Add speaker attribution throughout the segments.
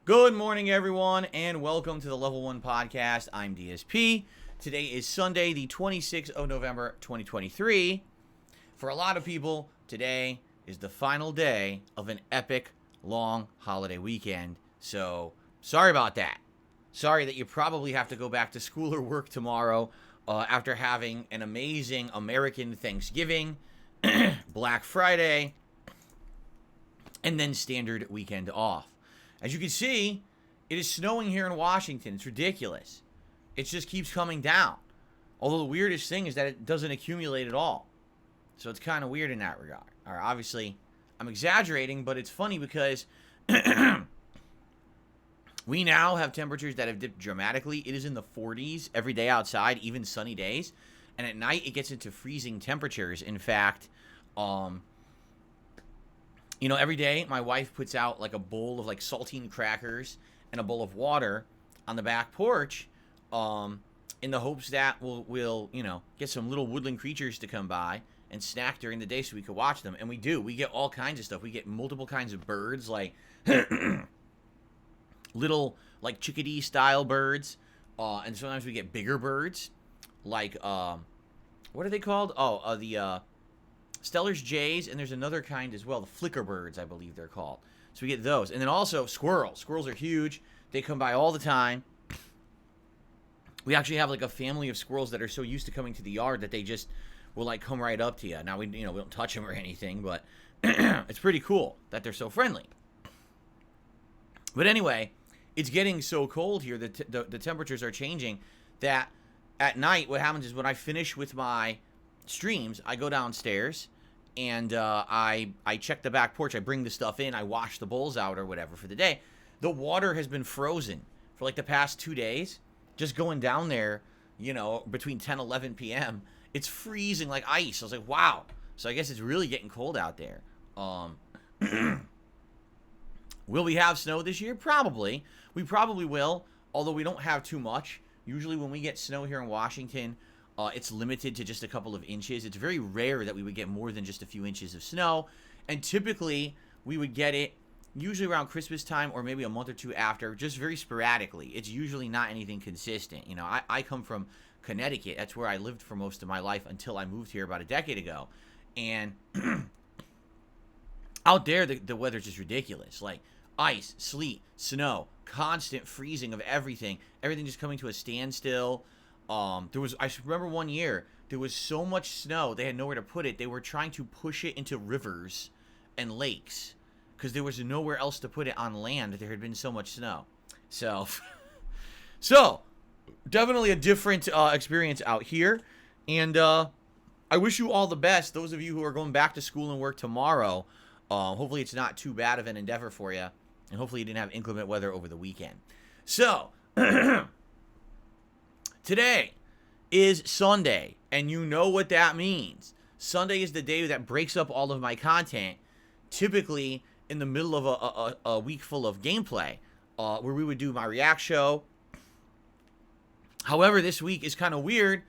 Speaker 1: Good morning, everyone, and welcome to the Level 1 Podcast. I'm DSP. Today is Sunday, the 26th of November, 2023. For a lot of people, today is the final day of an epic, long holiday weekend. So, sorry about that. Sorry that you probably have to go back to school or work tomorrow after having an amazing American Thanksgiving, Black Friday, and then standard weekend off. As you can see, it is snowing here in Washington. It's ridiculous. It just keeps coming down. Although the weirdest thing is that it doesn't accumulate at all. So it's kind of weird in that regard. All right, obviously, I'm exaggerating, but it's funny because we now have temperatures that have dipped dramatically. It is in the 40s every day outside, even sunny days. And at night, it gets into freezing temperatures. In fact, every day my wife puts out like a bowl of like saltine crackers and a bowl of water on the back porch in the hopes that we'll get some little woodland creatures to come by and snack during the day so we can watch them. And we do. We get all kinds of stuff. We get multiple kinds of birds, like little like chickadee style birds. And sometimes we get bigger birds like what are they called? The Steller's jays, and there's another kind as well, the flicker birds, I believe they're called. So we get those. And then also squirrels. Squirrels are huge. They come by all the time. We actually have like a family of squirrels that are so used to coming to the yard that they just will like come right up to you. Now we don't touch them or anything, but it's pretty cool that they're so friendly. But anyway, it's getting so cold here that the temperatures are changing that at night what happens is when I finish with my streams, I go downstairs and I check the back porch. I bring the stuff in. I wash the bowls out or whatever for the day. The water has been frozen for like the past 2 days. Just going down there, between 10 and 11 p.m., it's freezing like ice. I was like, wow. So I guess it's really getting cold out there. Will we have snow this year? Probably. We probably will, although we don't have too much. Usually when we get snow here in Washington, it's limited to just a couple of inches. It's very rare that we would get more than just a few inches of snow. And typically, we would get it usually around Christmas time or maybe a month or two after, just very sporadically. It's usually not anything consistent. I come from Connecticut. That's where I lived for most of my life until I moved here about a decade ago. And out there, the weather's just ridiculous. Like ice, sleet, snow, constant freezing of everything. Everything just coming to a standstill. I remember one year, there was so much snow, they had nowhere to put it. They were trying to push it into rivers and lakes because there was nowhere else to put it on land. There had been so much snow. So definitely a different experience out here. And I wish you all the best. Those of you who are going back to school and work tomorrow, hopefully it's not too bad of an endeavor for you. And hopefully you didn't have inclement weather over the weekend. So today is Sunday, and you know what that means. Sunday is the day that breaks up all of my content, typically in the middle of a week full of gameplay. where we would do my React show. However, this week is kind of weird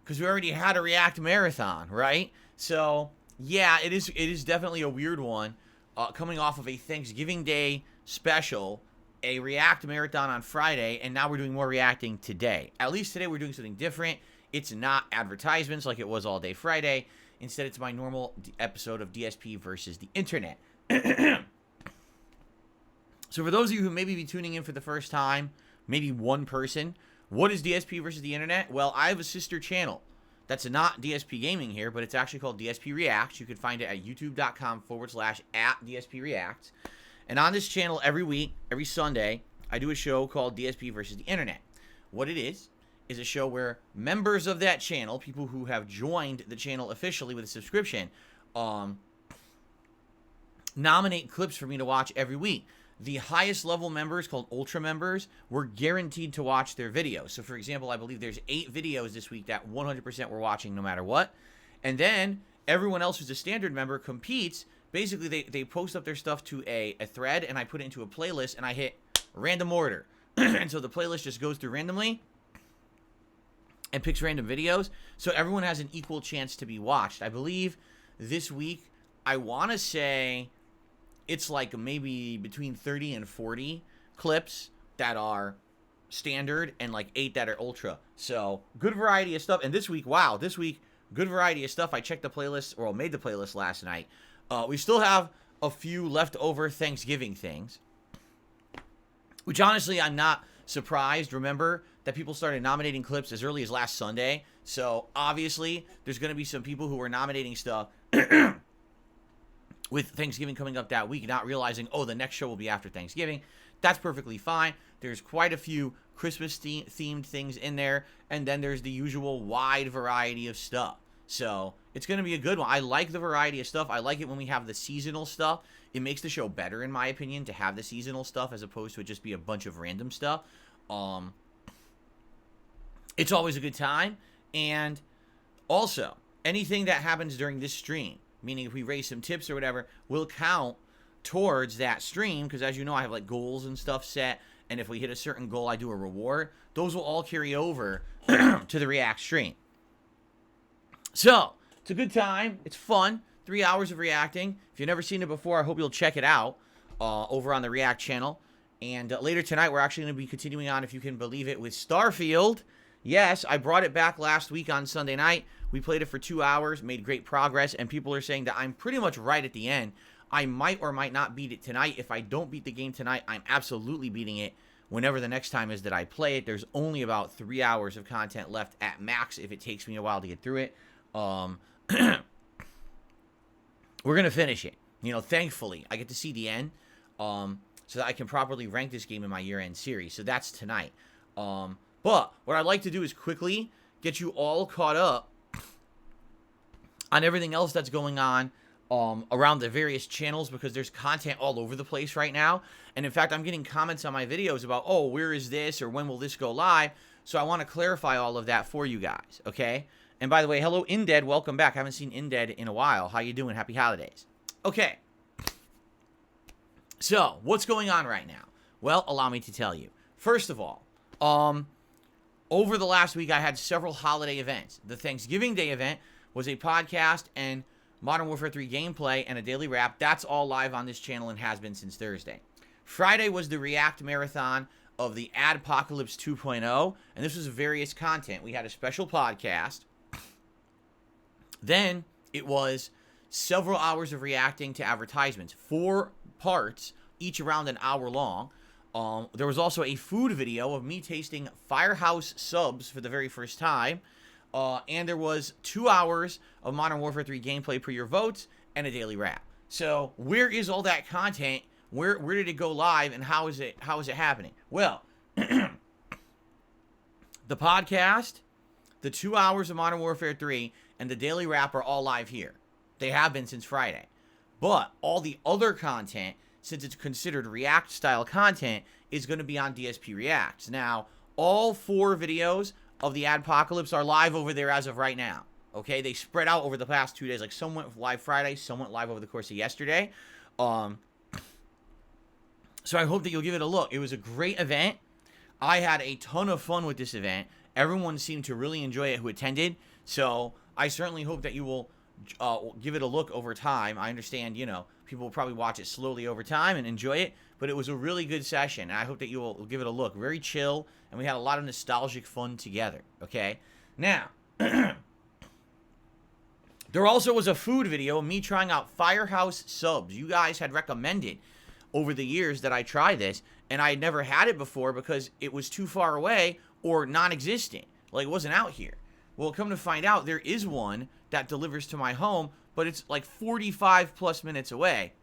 Speaker 1: because we already had a React marathon, right? So, yeah, it is definitely a weird one, coming off of a Thanksgiving Day special, a React marathon on Friday, and now we're doing more reacting today. At least today we're doing something different. It's not advertisements like it was all day Friday. Instead, it's my normal episode of DSP versus the internet. So for those of you who maybe be tuning in for the first time, maybe one person, what is DSP versus the internet? Well, I have a sister channel that's not DSP Gaming here, but it's actually called DSP Reacts. You can find it at youtube.com/@DSP Reacts. And on this channel every week, every Sunday, I do a show called DSP versus the internet. What it is a show where members of that channel, people who have joined the channel officially with a subscription, nominate clips for me to watch every week. The highest level members, called Ultra members, were guaranteed to watch their videos. So, for example, I believe there's 8 videos this week that 100% we're watching no matter what. And then everyone else who's a standard member competes. Basically, they post up their stuff to a thread, and I put it into a playlist, and I hit random order. And so the playlist just goes through randomly and picks random videos. So everyone has an equal chance to be watched. I believe this week, I want to say it's like maybe between 30 and 40 clips that are standard and like 8 that are ultra. So good variety of stuff. And this week, wow, good variety of stuff. I checked the playlist, or made the playlist last night. We still have a few leftover Thanksgiving things, which honestly, I'm not surprised. Remember that people started nominating clips as early as last Sunday. So obviously there's going to be some people who are nominating stuff with Thanksgiving coming up that week, not realizing, oh, the next show will be after Thanksgiving. That's perfectly fine. There's quite a few Christmas themed things in there, and then there's the usual wide variety of stuff. So it's going to be a good one. I like the variety of stuff. I like it when we have the seasonal stuff. It makes the show better, in my opinion, to have the seasonal stuff as opposed to it just be a bunch of random stuff. It's always a good time. And also, anything that happens during this stream, meaning if we raise some tips or whatever, will count towards that stream, because as you know, I have like goals and stuff set, and if we hit a certain goal, I do a reward. Those will all carry over to the React stream. So, it's a good time. It's fun. 3 hours of reacting. If you've never seen it before, I hope you'll check it out over on the React channel. And later tonight, we're actually going to be continuing on, if you can believe it, with Starfield. Yes, I brought it back last week on Sunday night. We played it for 2 hours, made great progress, and people are saying that I'm pretty much right at the end. I might or might not beat it tonight. If I don't beat the game tonight, I'm absolutely beating it whenever the next time is that I play it. There's only about 3 hours of content left at max if it takes me a while to get through it. We're going to finish it. You know, thankfully, I get to see the end so that I can properly rank this game in my year-end series. So that's tonight. But what I'd like to do is quickly get you all caught up on everything else that's going on around the various channels, because there's content all over the place right now. And in fact, I'm getting comments on my videos about, oh, where is this, or when will this go live? So I want to clarify all of that for you guys, okay? And by the way, hello, Indead. Welcome back. I haven't seen Indead in a while. How you doing? Happy holidays. Okay. So, what's going on right now? Well, allow me to tell you. First of all, over the last week, I had several holiday events. The Thanksgiving Day event was a podcast and Modern Warfare 3 gameplay and a daily wrap. That's all live on this channel and has been since Thursday. Friday was the React marathon of the Adpocalypse 2.0, and this was various content. We had a special podcast. Then it was several hours of reacting to advertisements. 4 parts, each around an hour long. There was also a food video of me tasting Firehouse subs for the very first time. And there was 2 hours of Modern Warfare 3 gameplay per your votes and a daily wrap. So where is all that content? Where did it go live, and how is it happening? Well, the podcast, the 2 hours of Modern Warfare 3, and the daily wrap are all live here. They have been since Friday. But all the other content, since it's considered React-style content, is going to be on DSP Reacts. Now, all 4 videos of the Adpocalypse are live over there as of right now. Okay, they spread out over the past 2 days. Like, some went live Friday, some went live over the course of yesterday. So So I hope that you'll give it a look. It was a great event. I had a ton of fun with this event. Everyone seemed to really enjoy it who attended. So I certainly hope that you will give it a look over time. I understand, people will probably watch it slowly over time and enjoy it. But it was a really good session. And I hope that you will give it a look. Very chill. And we had a lot of nostalgic fun together. Okay? Now, there also was a food video of me trying out Firehouse subs. You guys had recommended over the years that I try this, and I had never had it before because it was too far away or non-existent. Like, it wasn't out here. Well, come to find out, there is one that delivers to my home, but it's like 45 plus minutes away.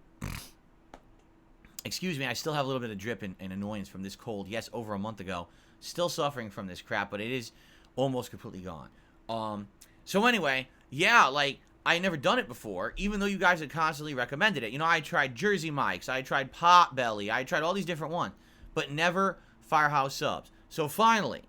Speaker 1: Excuse me, I still have a little bit of drip and annoyance from this cold. Yes, over a month ago. Still suffering from this crap, but it is almost completely gone. So anyway, yeah, like, I had never done it before, even though you guys had constantly recommended it. I tried Jersey Mike's, I tried Potbelly, I tried all these different ones, but never Firehouse subs. So finally,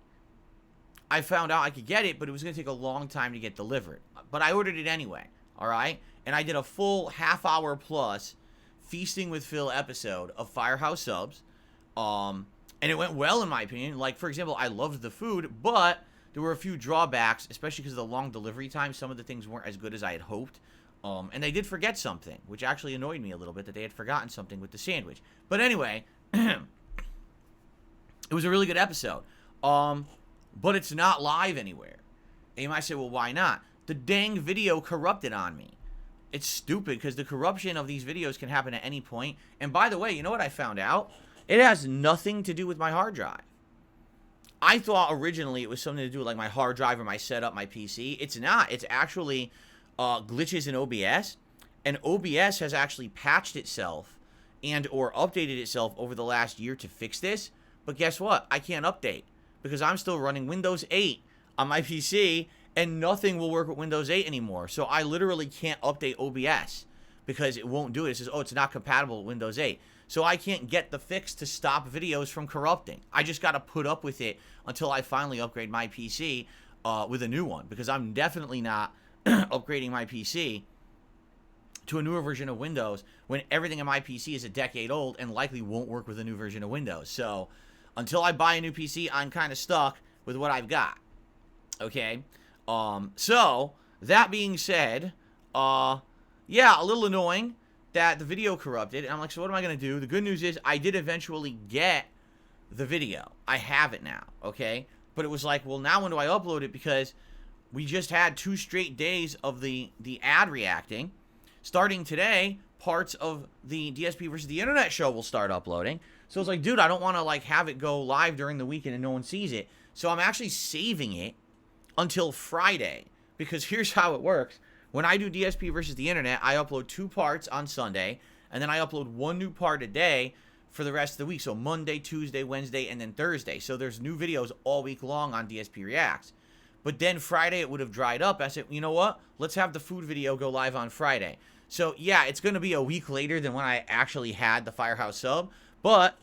Speaker 1: I found out I could get it, but it was going to take a long time to get delivered. But I ordered it anyway, all right? And I did a full half-hour plus Feasting with Phil episode of Firehouse subs, and it went well in my opinion. Like, for example, I loved the food, but there were a few drawbacks, especially because of the long delivery time. Some of the things weren't as good as I had hoped. And they did forget something, which actually annoyed me a little bit, that they had forgotten something with the sandwich. But anyway, it was a really good episode. But it's not live anywhere. And you might say, well, why not? The dang video corrupted on me. It's stupid because the corruption of these videos can happen at any point. And by the way, you know what I found out? It has nothing to do with my hard drive. I thought originally it was something to do with like my hard drive or my setup, my PC. It's not. It's actually glitches in OBS. And OBS has actually patched itself and or updated itself over the last year to fix this. But guess what? I can't update because I'm still running Windows 8 on my PC and nothing will work with Windows 8 anymore. So I literally can't update OBS because it won't do it. It says, oh, it's not compatible with Windows 8. So I can't get the fix to stop videos from corrupting. I just got to put up with it until I finally upgrade my PC with a new one. Because I'm definitely not upgrading my PC to a newer version of Windows when everything in my PC is a decade old and likely won't work with a new version of Windows. So until I buy a new PC, I'm kind of stuck with what I've got. Okay? So that being said, yeah, a little annoying that the video corrupted. And I'm like, so what am I going to do? The good news is I did eventually get the video. I have it now, okay? But it was like, well, now when do I upload it? Because we just had 2 straight days of the ad reacting. Starting today, parts of the DSP versus the Internet show will start uploading. So it's like, dude, I don't want to like have it go live during the weekend and no one sees it. So I'm actually saving it until Friday. Because here's how it works. When I do DSP versus the Internet, I upload 2 parts on Sunday, and then I upload 1 new part a day for the rest of the week. So Monday, Tuesday, Wednesday, and then Thursday. So there's new videos all week long on DSP Reacts. But then Friday it would have dried up. I said, you know what? Let's have the food video go live on Friday. So yeah, it's going to be a week later than when I actually had the Firehouse sub. But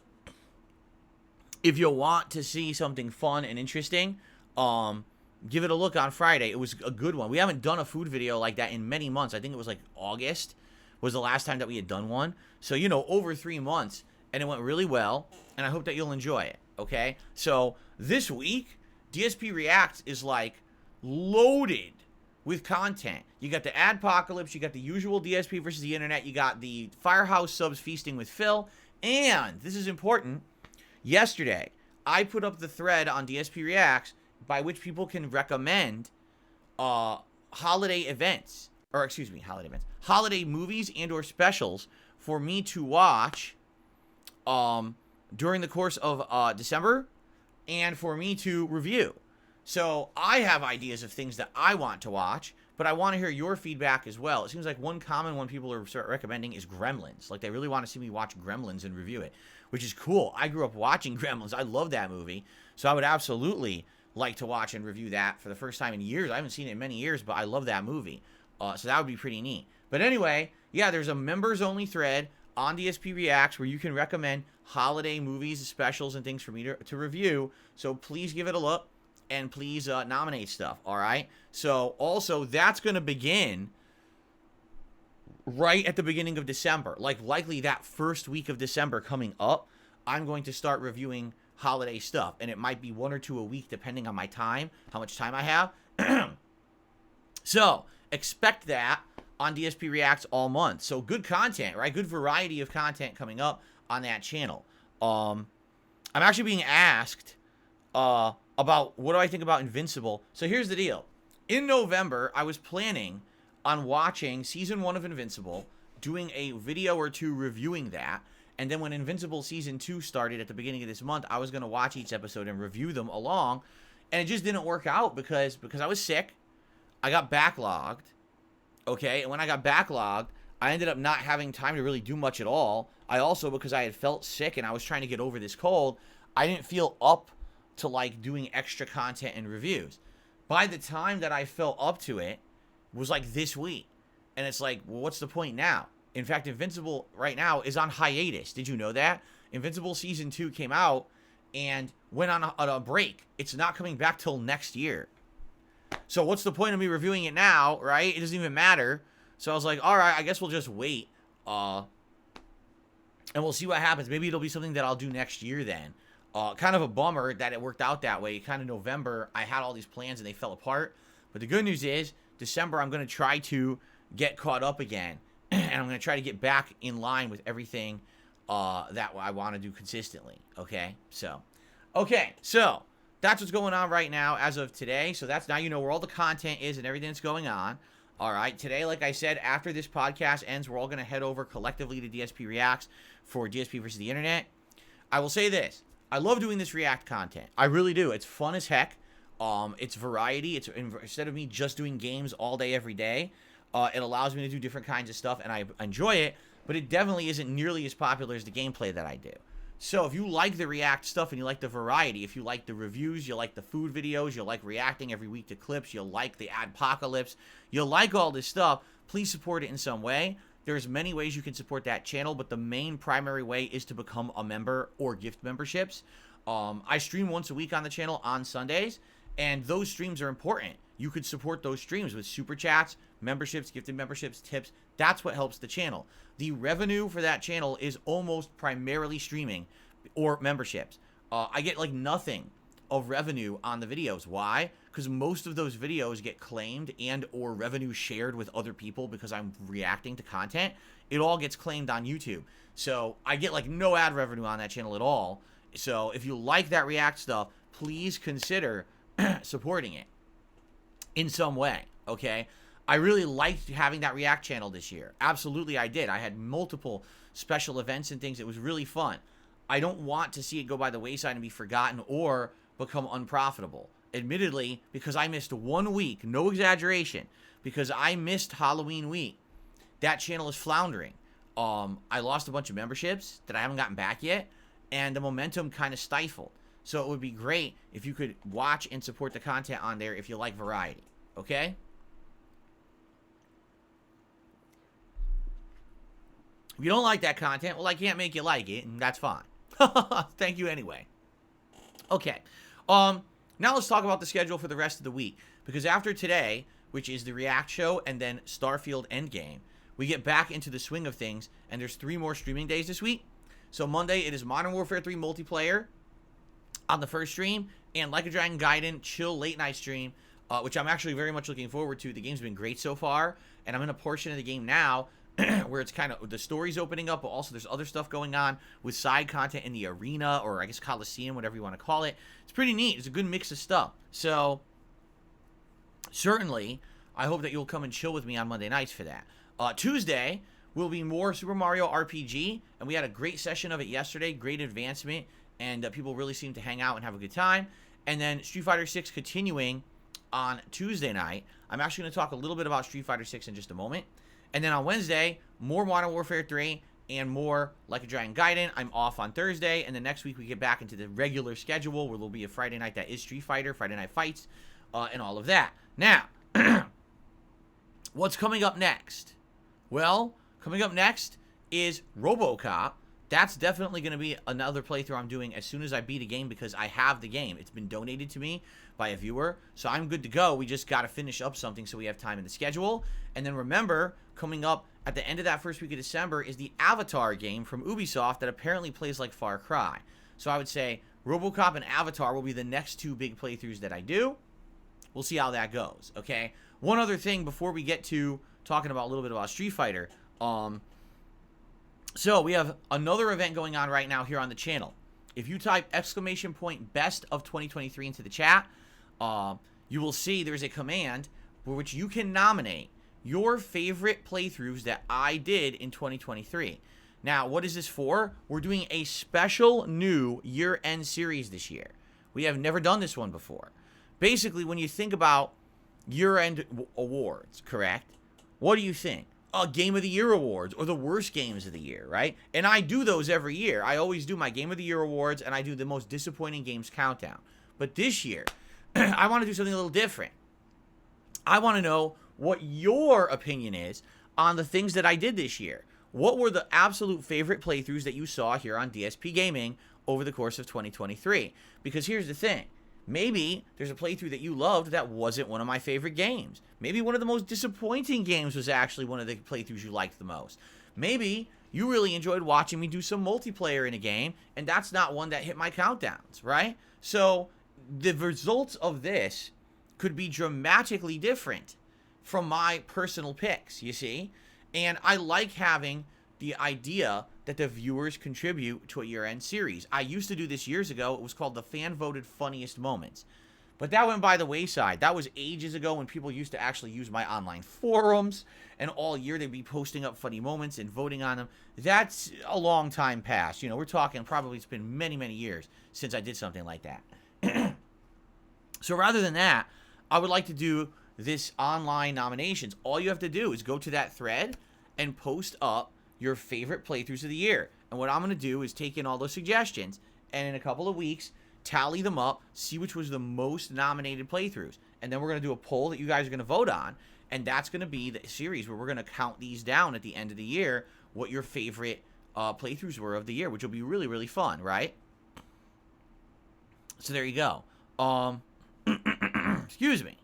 Speaker 1: if you want to see something fun and interesting, give it a look on Friday. It was a good one. We haven't done a food video like that in many months. I think it was like August was the last time that we had done one. So, over 3 months. And it went really well. And I hope that you'll enjoy it. Okay? So, this week, DSP Reacts is like loaded with content. You got the Adpocalypse. You got the usual DSP versus the Internet. You got the Firehouse subs Feasting with Phil. And, this is important, yesterday, I put up the thread on DSP Reacts by which people can recommend holiday events, holiday movies and or specials for me to watch during the course of December and for me to review. So I have ideas of things that I want to watch, but I want to hear your feedback as well. It seems like one common one people are recommending is Gremlins. Like they really want to see me watch Gremlins and review it, which is cool. I grew up watching Gremlins. I love that movie. So I would absolutely like to watch and review that for the first time in years. I haven't seen it in many years, but I love that movie. So that would be pretty neat. But anyway, yeah, there's a members-only thread on DSP Reacts where you can recommend holiday movies, specials, and things for me to review. So please give it a look and please nominate stuff, all right? So also, that's going to begin right at the beginning of December. Like likely that first week of December coming up. I'm going to start reviewing holiday stuff. And it might be 1 or 2 a week, depending on my time, how much time I have. So, expect that on DSP Reacts all month. So, good content, right? Good variety of content coming up on that channel. I'm actually being asked about what do I think about Invincible. So, here's the deal. In November, I was planning on watching Season 1 of Invincible, doing a video or 2 reviewing that, and then when Invincible Season 2 started at the beginning of this month, I was going to watch each episode and review them along, and it just didn't work out because I was sick. I got backlogged, okay? And when I got backlogged, I ended up not having time to really do much at all. I also, because I had felt sick and I was trying to get over this cold, I didn't feel up to, like, doing extra content and reviews. By the time that I felt up to it, was like this week. And it's like, well, what's the point now? In fact, Invincible right now is on hiatus. Did you know that? Invincible Season 2 came out and went on a break. It's not coming back till next year. So what's the point of me reviewing it now, right? It doesn't even matter. So I was like, all right, I guess we'll just wait. And we'll see what happens. Maybe it'll be something that I'll do next year then. Kind of a bummer that it worked out that way. Kind of November, I had all these plans and they fell apart. But the good news is, December, I'm going to try to get caught up again. And I'm going to try to get back in line with everything that I want to do consistently. Okay? So, that's what's going on right now as of today. So that's now you know where all the content is and everything that's going on. All right. Today, like I said, after this podcast ends, we're all going to head over collectively to DSP Reacts for DSP versus the Internet. I will say this. I love doing this React content. I really do. It's fun as heck. It's variety. It's instead of me just doing games all day, every day, it allows me to do different kinds of stuff, and I enjoy it, but it definitely isn't nearly as popular as the gameplay that I do. So if you like the React stuff and you like the variety, if you like the reviews, you like the food videos, you like reacting every week to clips, you like the adpocalypse, you like all this stuff, please support it in some way. There's many ways you can support that channel, but the main primary way is to become a member or gift memberships. I stream once a week on the channel on Sundays, and those streams are important. You could support those streams with super chats, memberships, gifted memberships, tips. That's what helps the channel. The revenue for that channel is almost primarily streaming or memberships. I get like nothing of revenue on the videos. Why? Because most of those videos get claimed and or revenue shared with other people because I'm reacting to content. It all gets claimed on YouTube. So I get like no ad revenue on that channel at all. So if you like that React stuff, please consider supporting it in some way, okay? I really liked having that React channel this year. Absolutely, I did. I had multiple special events and things. It was really fun. I don't want to see it go by the wayside and be forgotten or become unprofitable. Admittedly, because I missed 1 week, no exaggeration, because I missed Halloween week, that channel is floundering. I lost a bunch of memberships that I haven't gotten back yet, and the momentum kind of stifled. So it would be great if you could watch and support the content on there if you like variety, okay? If you don't like that content, well, I can't make you like it, and that's fine. Thank you anyway. Okay. Now let's talk about the schedule for the rest of the week. Because after today, which is the React show and then Starfield Endgame, we get back into the swing of things, and there's 3 more streaming days this week. So Monday, it is Modern Warfare 3 multiplayer on the first stream, and Like a Dragon Gaiden chill late night stream, which I'm actually very much looking forward to. The game's been great so far, and I'm in a portion of the game now where it's kind of, the story's opening up, but also there's other stuff going on with side content in the arena, or I guess Coliseum, whatever you want to call it. It's pretty neat. It's a good mix of stuff. So, certainly, I hope that you'll come and chill with me on Monday nights for that. Tuesday will be more Super Mario RPG, and we had a great session of it yesterday, great advancement, and people really seem to hang out and have a good time. And then Street Fighter 6 continuing on Tuesday night. I'm actually going to talk a little bit about Street Fighter 6 in just a moment. And then on Wednesday, more Modern Warfare 3 and more Like a Dragon Gaiden. I'm off on Thursday, and then next week we get back into the regular schedule where there'll be a Friday night that is Street Fighter, Friday Night Fights, and all of that. Now, what's coming up next? Well, coming up next is RoboCop, that's definitely going to be another playthrough I'm doing as soon as I beat a game, because I have the game. It's been donated to me by a viewer, so I'm good to go. We just got to finish up something so we have time in the schedule. And then remember, coming up at the end of that first week of December is the Avatar game from Ubisoft that apparently plays like Far Cry. So I would say RoboCop and Avatar will be the next 2 big playthroughs that I do. We'll see how that goes, okay? One other thing before we get to talking about a little bit about Street Fighter. So we have another event going on right now here on the channel. If you type !best of 2023 into the chat, you will see there's a command for which you can nominate your favorite playthroughs that I did in 2023. Now, what is this for? We're doing a special new year-end series this year. We have never done this one before. Basically, when you think about year-end awards, correct? What do you think? Game of the Year awards or the worst games of the year, right? And I do those every year. I always do my Game of the Year awards, and I do the most disappointing games countdown. But this year, I want to do something a little different. I want to know what your opinion is on the things that I did this year. What were the absolute favorite playthroughs that you saw here on DSP Gaming over the course of 2023? Because here's the thing. Maybe there's a playthrough that you loved that wasn't one of my favorite games. Maybe one of the most disappointing games was actually one of the playthroughs you liked the most. Maybe you really enjoyed watching me do some multiplayer in a game, and that's not one that hit my countdowns, right? So the results of this could be dramatically different from my personal picks, you see? And I like having the idea that the viewers contribute to a year-end series. I used to do this years ago. It was called the fan-voted funniest moments. But that went by the wayside. That was ages ago when people used to actually use my online forums, and all year they'd be posting up funny moments and voting on them. That's a long time past. You know, we're talking probably it's been many, many years since I did something like that. So rather than that, I would like to do this online nominations. All you have to do is go to that thread and post up your favorite playthroughs of the year. And what I'm going to do is take in all those suggestions, and in a couple of weeks, tally them up, see which was the most nominated playthroughs. And then we're going to do a poll that you guys are going to vote on, and that's going to be the series where we're going to count these down at the end of the year, what your favorite playthroughs were of the year, which will be really, really fun, right? So there you go. Excuse me.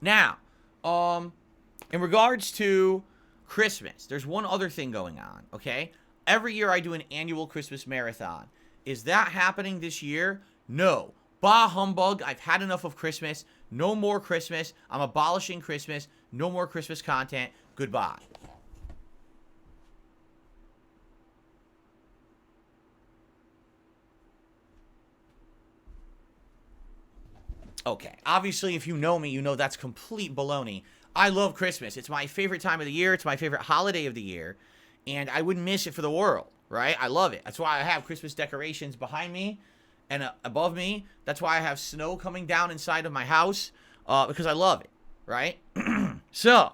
Speaker 1: Now, in regards to Christmas, there's one other thing going on, okay? Every year I do an annual Christmas marathon. Is that happening this year? No. Bah humbug. I've had enough of Christmas. No more Christmas. I'm abolishing Christmas. No more Christmas content. Goodbye. Okay, obviously, if you know me, you know that's complete baloney. I love Christmas. It's my favorite time of the year. It's my favorite holiday of the year. And I wouldn't miss it for the world, right? I love it. That's why I have Christmas decorations behind me and above me. That's why I have snow coming down inside of my house, because I love it, right? So,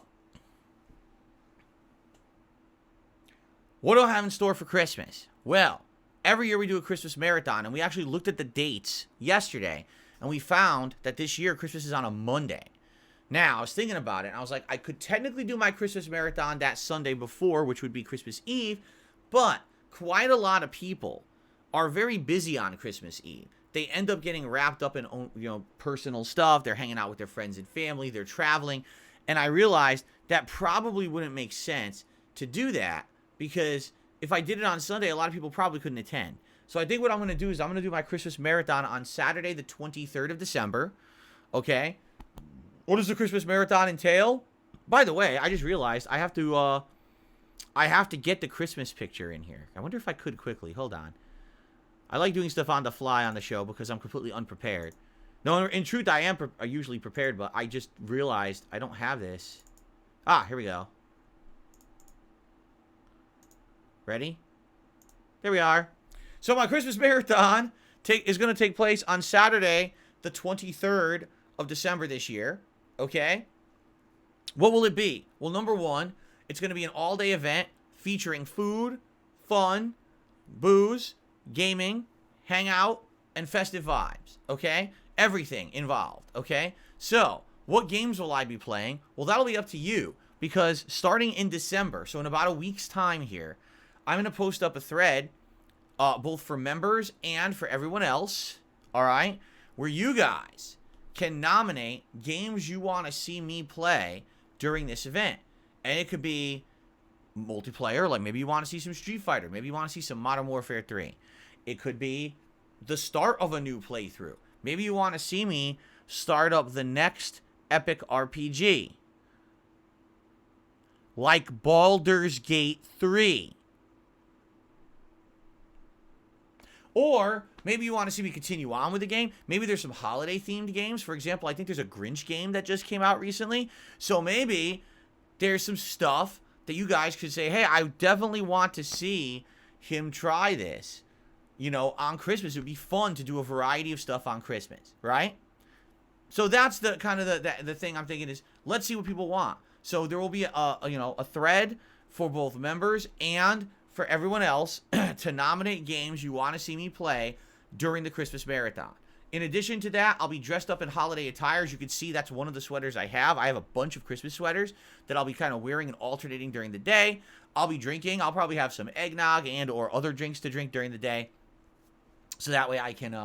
Speaker 1: what do I have in store for Christmas? Well, every year we do a Christmas marathon, and we actually looked at the dates yesterday, and we found that this year Christmas is on a Monday. Now, I was thinking about it, and I was like, I could technically do my Christmas marathon that Sunday before, which would be Christmas Eve, but quite a lot of people are very busy on Christmas Eve. They end up getting wrapped up in, personal stuff. They're hanging out with their friends and family. They're traveling. And I realized that probably wouldn't make sense to do that, because if I did it on Sunday, a lot of people probably couldn't attend. So I think what I'm going to do is I'm going to do my Christmas marathon on Saturday, the 23rd of December, okay? What does the Christmas marathon entail? By the way, I just realized I have to get the Christmas picture in here. I wonder if I could quickly. Hold on. I like doing stuff on the fly on the show because I'm completely unprepared. No, in truth, I am usually prepared, but I just realized I don't have this. Ah, here we go. Ready? There we are. So my Christmas marathon is going to take place on Saturday, the 23rd of December this year. Okay? What will it be? Well, number one, it's going to be an all-day event featuring food, fun, booze, gaming, hangout, and festive vibes. Okay? Everything involved. Okay? So, what games will I be playing? Well, that'll be up to you. because starting in December, so in about a week's time here, I'm going to post up a thread, both for members and for everyone else, all right, where you guys can nominate games you want to see me play during this event. And it could be multiplayer, like maybe you want to see some Street Fighter, maybe you want to see some Modern Warfare 3. It could be the start of a new playthrough. Maybe you want to see me start up the next epic RPG, like Baldur's Gate 3. Or maybe you want to see me continue on with the game. Maybe there's some holiday-themed games. For example, I think there's a Grinch game that just came out recently. So maybe there's some stuff that you guys could say, hey, I definitely want to see him try this. You know, on Christmas, it would be fun to do a variety of stuff on Christmas, right? So that's the kind of the thing I'm thinking is, let's see what people want. So there will be a thread for both members and for everyone else to nominate games you want to see me play during the Christmas marathon. In addition to that, I'll be dressed up in holiday attire. As you can see, that's one of the sweaters I have. I have a bunch of Christmas sweaters that I'll be kind of wearing and alternating during the day. I'll be drinking. I'll probably have some eggnog and or other drinks to drink during the day. So that way I can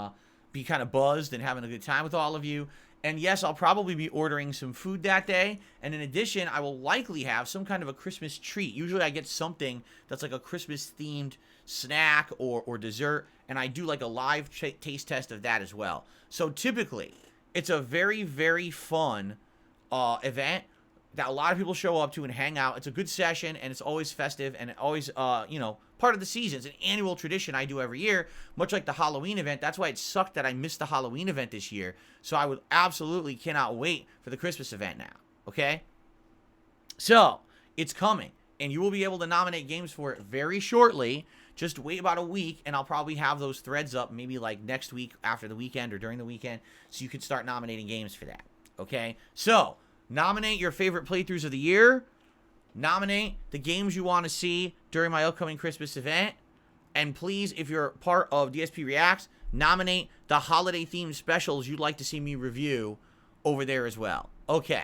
Speaker 1: be kind of buzzed and having a good time with all of you. And yes, I'll probably be ordering some food that day. And in addition, I will likely have some kind of a Christmas treat. Usually I get something that's like a Christmas-themed snack or dessert. And I do like a live taste test of that as well. So typically, it's a very, very fun event that a lot of people show up to and hang out. It's a good session, and it's always festive, and it always, part of the season. It's an annual tradition I do every year, much like the Halloween event. That's why it sucked that I missed the Halloween event this year. So I would absolutely cannot wait for the Christmas event now, okay? So, it's coming, and you will be able to nominate games for it very shortly. Just wait about a week, and I'll probably have those threads up maybe like next week after the weekend or during the weekend, so you can start nominating games for that, okay? So, nominate your favorite playthroughs of the year. Nominate the games you want to see during my upcoming Christmas event. And please, if you're part of DSP Reacts, nominate the holiday-themed specials you'd like to see me review over there as well. Okay.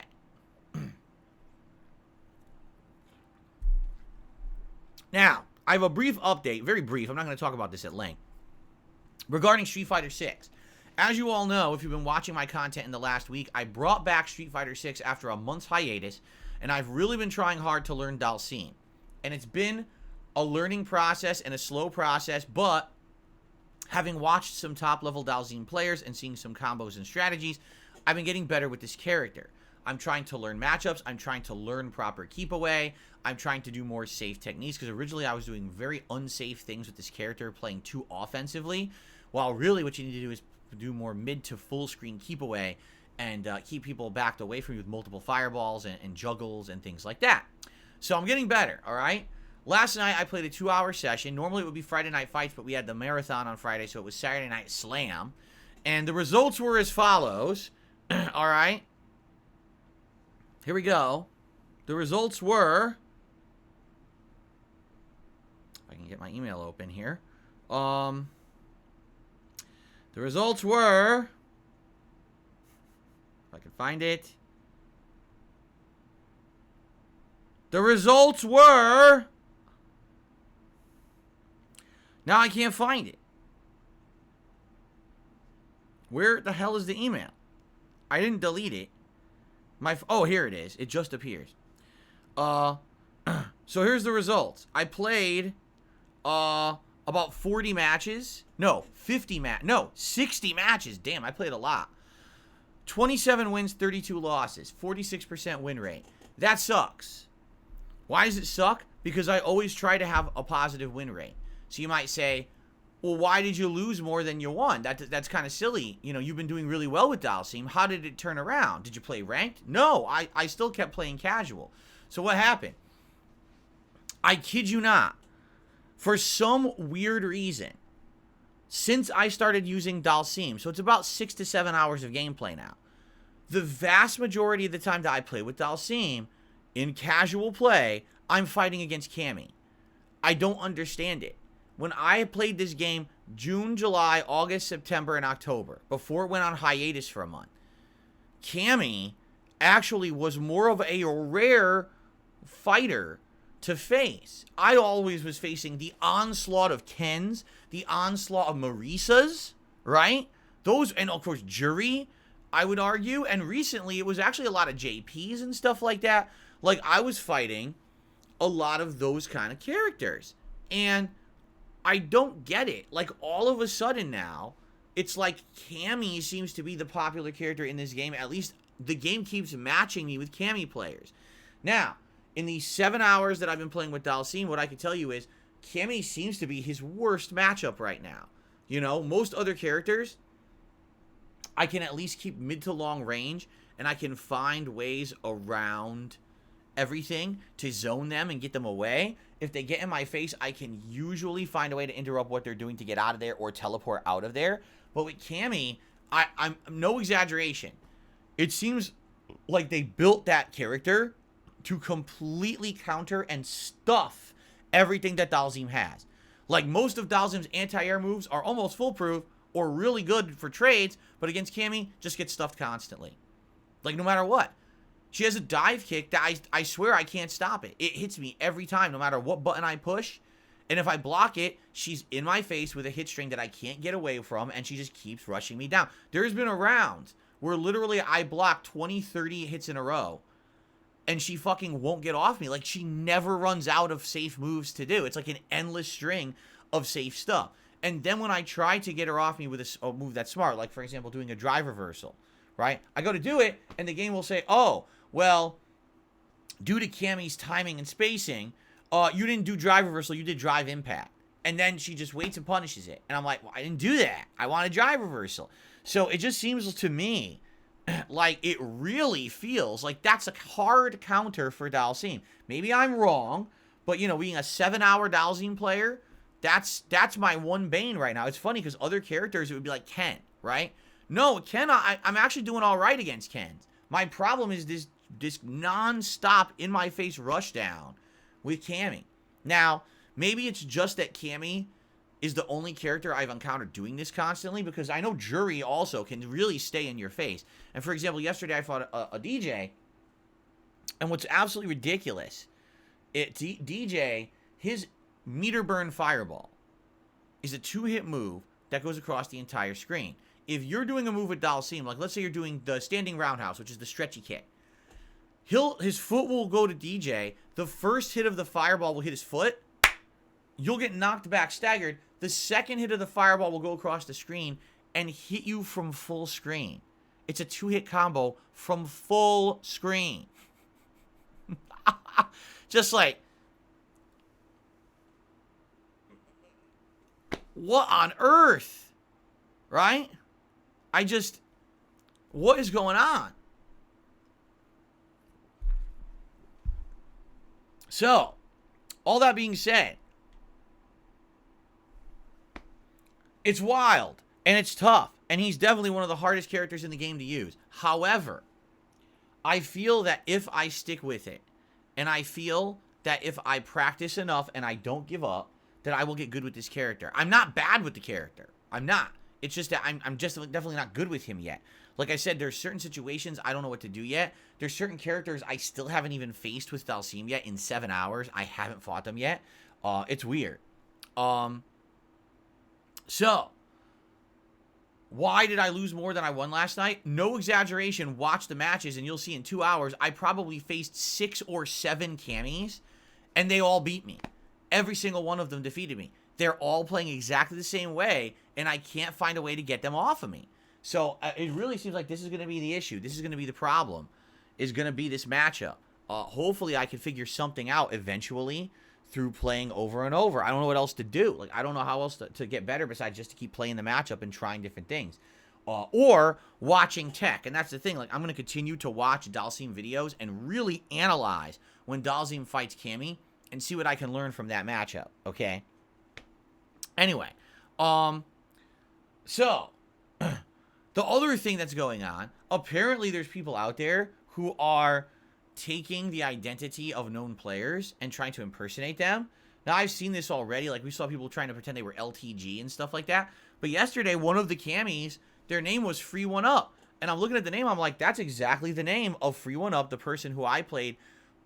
Speaker 1: Now, I have a brief update, very brief, I'm not going to talk about this at length, regarding Street Fighter 6. As you all know, if you've been watching my content in the last week, I brought back Street Fighter 6 after a month's hiatus, and I've really been trying hard to learn Dalsim. And it's been a learning process and a slow process, but having watched some top-level Dalsim players and seeing some combos and strategies, I've been getting better with this character. I'm trying to learn matchups. I'm trying to learn proper keep away. I'm trying to do more safe techniques, because originally I was doing very unsafe things with this character, playing too offensively, while really what you need to do is do more mid to full screen keep away and keep people backed away from you with multiple fireballs and juggles and things like that. So I'm getting better, all right? Last night I played a 2-hour session. Normally it would be Friday Night Fights, but we had the marathon on Friday, so it was Saturday Night Slam. And the results were as follows, all right? Here we go. The results were, if I can get my email open here. The results were, if I can find it. The results were, now I can't find it. Where the hell is the email? I didn't delete it. Oh, here it is. It just appears. So here's the results. I played about 40 matches. No, 60 matches. Damn, I played a lot. 27 wins, 32 losses. 46% win rate. That sucks. Why does it suck? Because I always try to have a positive win rate. So you might say, well, why did you lose more than you won? That's kind of silly. You know, you've been doing really well with Dalsim. How did it turn around? Did you play ranked? No, I still kept playing casual. So what happened? I kid you not. For some weird reason, since I started using Dalsim, so it's about 6 to 7 hours of gameplay now, the vast majority of the time that I play with Dalsim, in casual play, I'm fighting against Cammy. I don't understand it. When I played this game June, July, August, September, and October, before it went on hiatus for a month, Cammy actually was more of a rare fighter to face. I always was facing the onslaught of Kens, the onslaught of Marisas, right? Those, and of course, Jury, I would argue. And recently, it was actually a lot of JPs and stuff like that. Like, I was fighting a lot of those kind of characters. And I don't get it. Like, all of a sudden now, it's like Cammy seems to be the popular character in this game. At least the game keeps matching me with Cammy players. Now, in the 7 hours that I've been playing with Dalsim, what I can tell you is Cammy seems to be his worst matchup right now. You know, most other characters, I can at least keep mid to long range, and I can find ways around everything to zone them and get them away. If they get in my face, I can usually find a way to interrupt what they're doing to get out of there or teleport out of there. But with Cammy, I'm no exaggeration. It seems like they built that character to completely counter and stuff everything that Dalsim has. Like, most of Dalsim's anti-air moves are almost foolproof or really good for trades, but against Cammy, just get stuffed constantly. Like, no matter what. She has a dive kick that I swear I can't stop it. It hits me every time, no matter what button I push. And if I block it, she's in my face with a hit string that I can't get away from, and she just keeps rushing me down. There's been a round where literally I blocked 20, 30 hits in a row, and she fucking won't get off me. Like, she never runs out of safe moves to do. It's like an endless string of safe stuff. And then when I try to get her off me with a move that's smart, like, for example, doing a drive reversal, right? I go to do it, and the game will say, oh, well, due to Cammy's timing and spacing, you didn't do drive reversal, you did drive impact. And then she just waits and punishes it. And I'm like, well, I didn't do that. I want a drive reversal. So it just seems to me like it really feels like that's a hard counter for Dalsim. Maybe I'm wrong, but, you know, being a 7-hour Dalsim player, that's my one bane right now. It's funny because other characters, it would be like Ken, right? No, Ken, I'm actually doing all right against Ken. My problem is this non-stop in-my-face rush down with Cammy. Now, maybe it's just that Cammy is the only character I've encountered doing this constantly, because I know Jury also can really stay in your face. And for example, yesterday I fought a DJ, and what's absolutely ridiculous, DJ, his meter burn fireball is a 2-hit move that goes across the entire screen. If you're doing a move with Dalsim, like let's say you're doing the standing roundhouse, which is the stretchy kick, his foot will go to DJ. The first hit of the fireball will hit his foot. You'll get knocked back, staggered. The second hit of the fireball will go across the screen and hit you from full screen. It's a 2-hit combo from full screen. Just like, what on earth? Right? What is going on? So, all that being said, it's wild, and it's tough, and he's definitely one of the hardest characters in the game to use. However, I feel that if I stick with it, and I feel that if I practice enough and I don't give up, that I will get good with this character. I'm not bad with the character. I'm not. It's just that I'm just definitely not good with him yet. Like I said, there's certain situations I don't know what to do yet. There's certain characters I still haven't even faced with Dalsim yet in 7 hours. I haven't fought them yet. It's weird. So, why did I lose more than I won last night? No exaggeration. Watch the matches, and you'll see in 2 hours, I probably faced 6 or 7 Cammies, and they all beat me. Every single one of them defeated me. They're all playing exactly the same way, and I can't find a way to get them off of me. So, it really seems like this is going to be the issue. This is going to be the problem, is going to be this matchup. Hopefully, I can figure something out eventually through playing over and over. I don't know what else to do. Like, I don't know how else to get better besides just to keep playing the matchup and trying different things. Or watching tech. And that's the thing. Like, I'm going to continue to watch Dalsim videos and really analyze when Dalsim fights Cammy and see what I can learn from that matchup. Okay? Anyway. So, the other thing that's going on, apparently there's people out there who are taking the identity of known players and trying to impersonate them. Now, I've seen this already. Like, we saw people trying to pretend they were LTG and stuff like that. But yesterday, one of the Cammies, their name was Free One Up. And I'm looking at the name, I'm like, that's exactly the name of Free One Up, the person who I played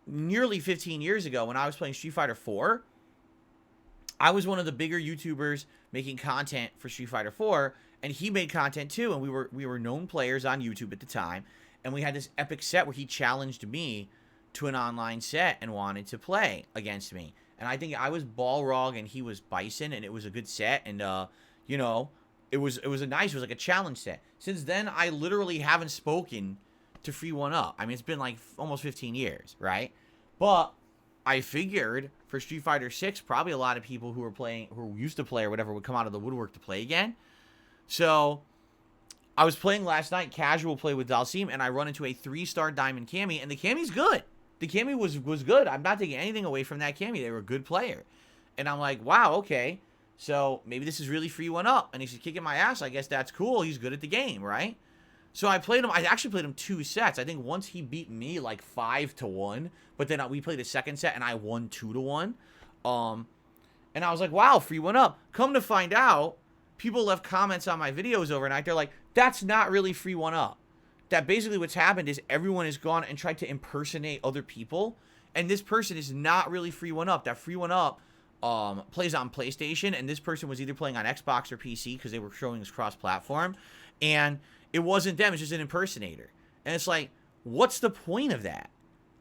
Speaker 1: nearly 15 years ago when I was playing Street Fighter 4, I was one of the bigger YouTubers making content for Street Fighter 4, and he made content too, and we were known players on YouTube at the time, and we had this epic set where he challenged me to an online set and wanted to play against me. And I think I was Balrog and he was Bison, and it was a good set, and you know, it was like a challenge set. Since then, I literally haven't spoken to Free One Up. I mean, it's been like almost 15 years, right? But I figured for Street Fighter 6, probably a lot of people who used to play or whatever would come out of the woodwork to play again. So I was playing last night, casual play with Dalsim, and I run into a 3-star Diamond Cammy, and the Cammy's good. The Cammy was good. I'm not taking anything away from that Cammy. They were a good player. And I'm like, wow, okay. So maybe this is really Free One Up. And he's kicking my ass. I guess that's cool. He's good at the game, right? So I played him. I actually played him 2 sets. I think once he beat me like 5-1. But then we played a second set and I won 2-1. And I was like, wow, Free One Up. Come to find out, people left comments on my videos overnight. They're like, that's not really Free One Up. That basically what's happened is everyone has gone and tried to impersonate other people. And this person is not really Free One Up. That Free One Up plays on PlayStation. And this person was either playing on Xbox or PC because they were showing us cross-platform. And it wasn't them. It's just an impersonator. And it's like, what's the point of that?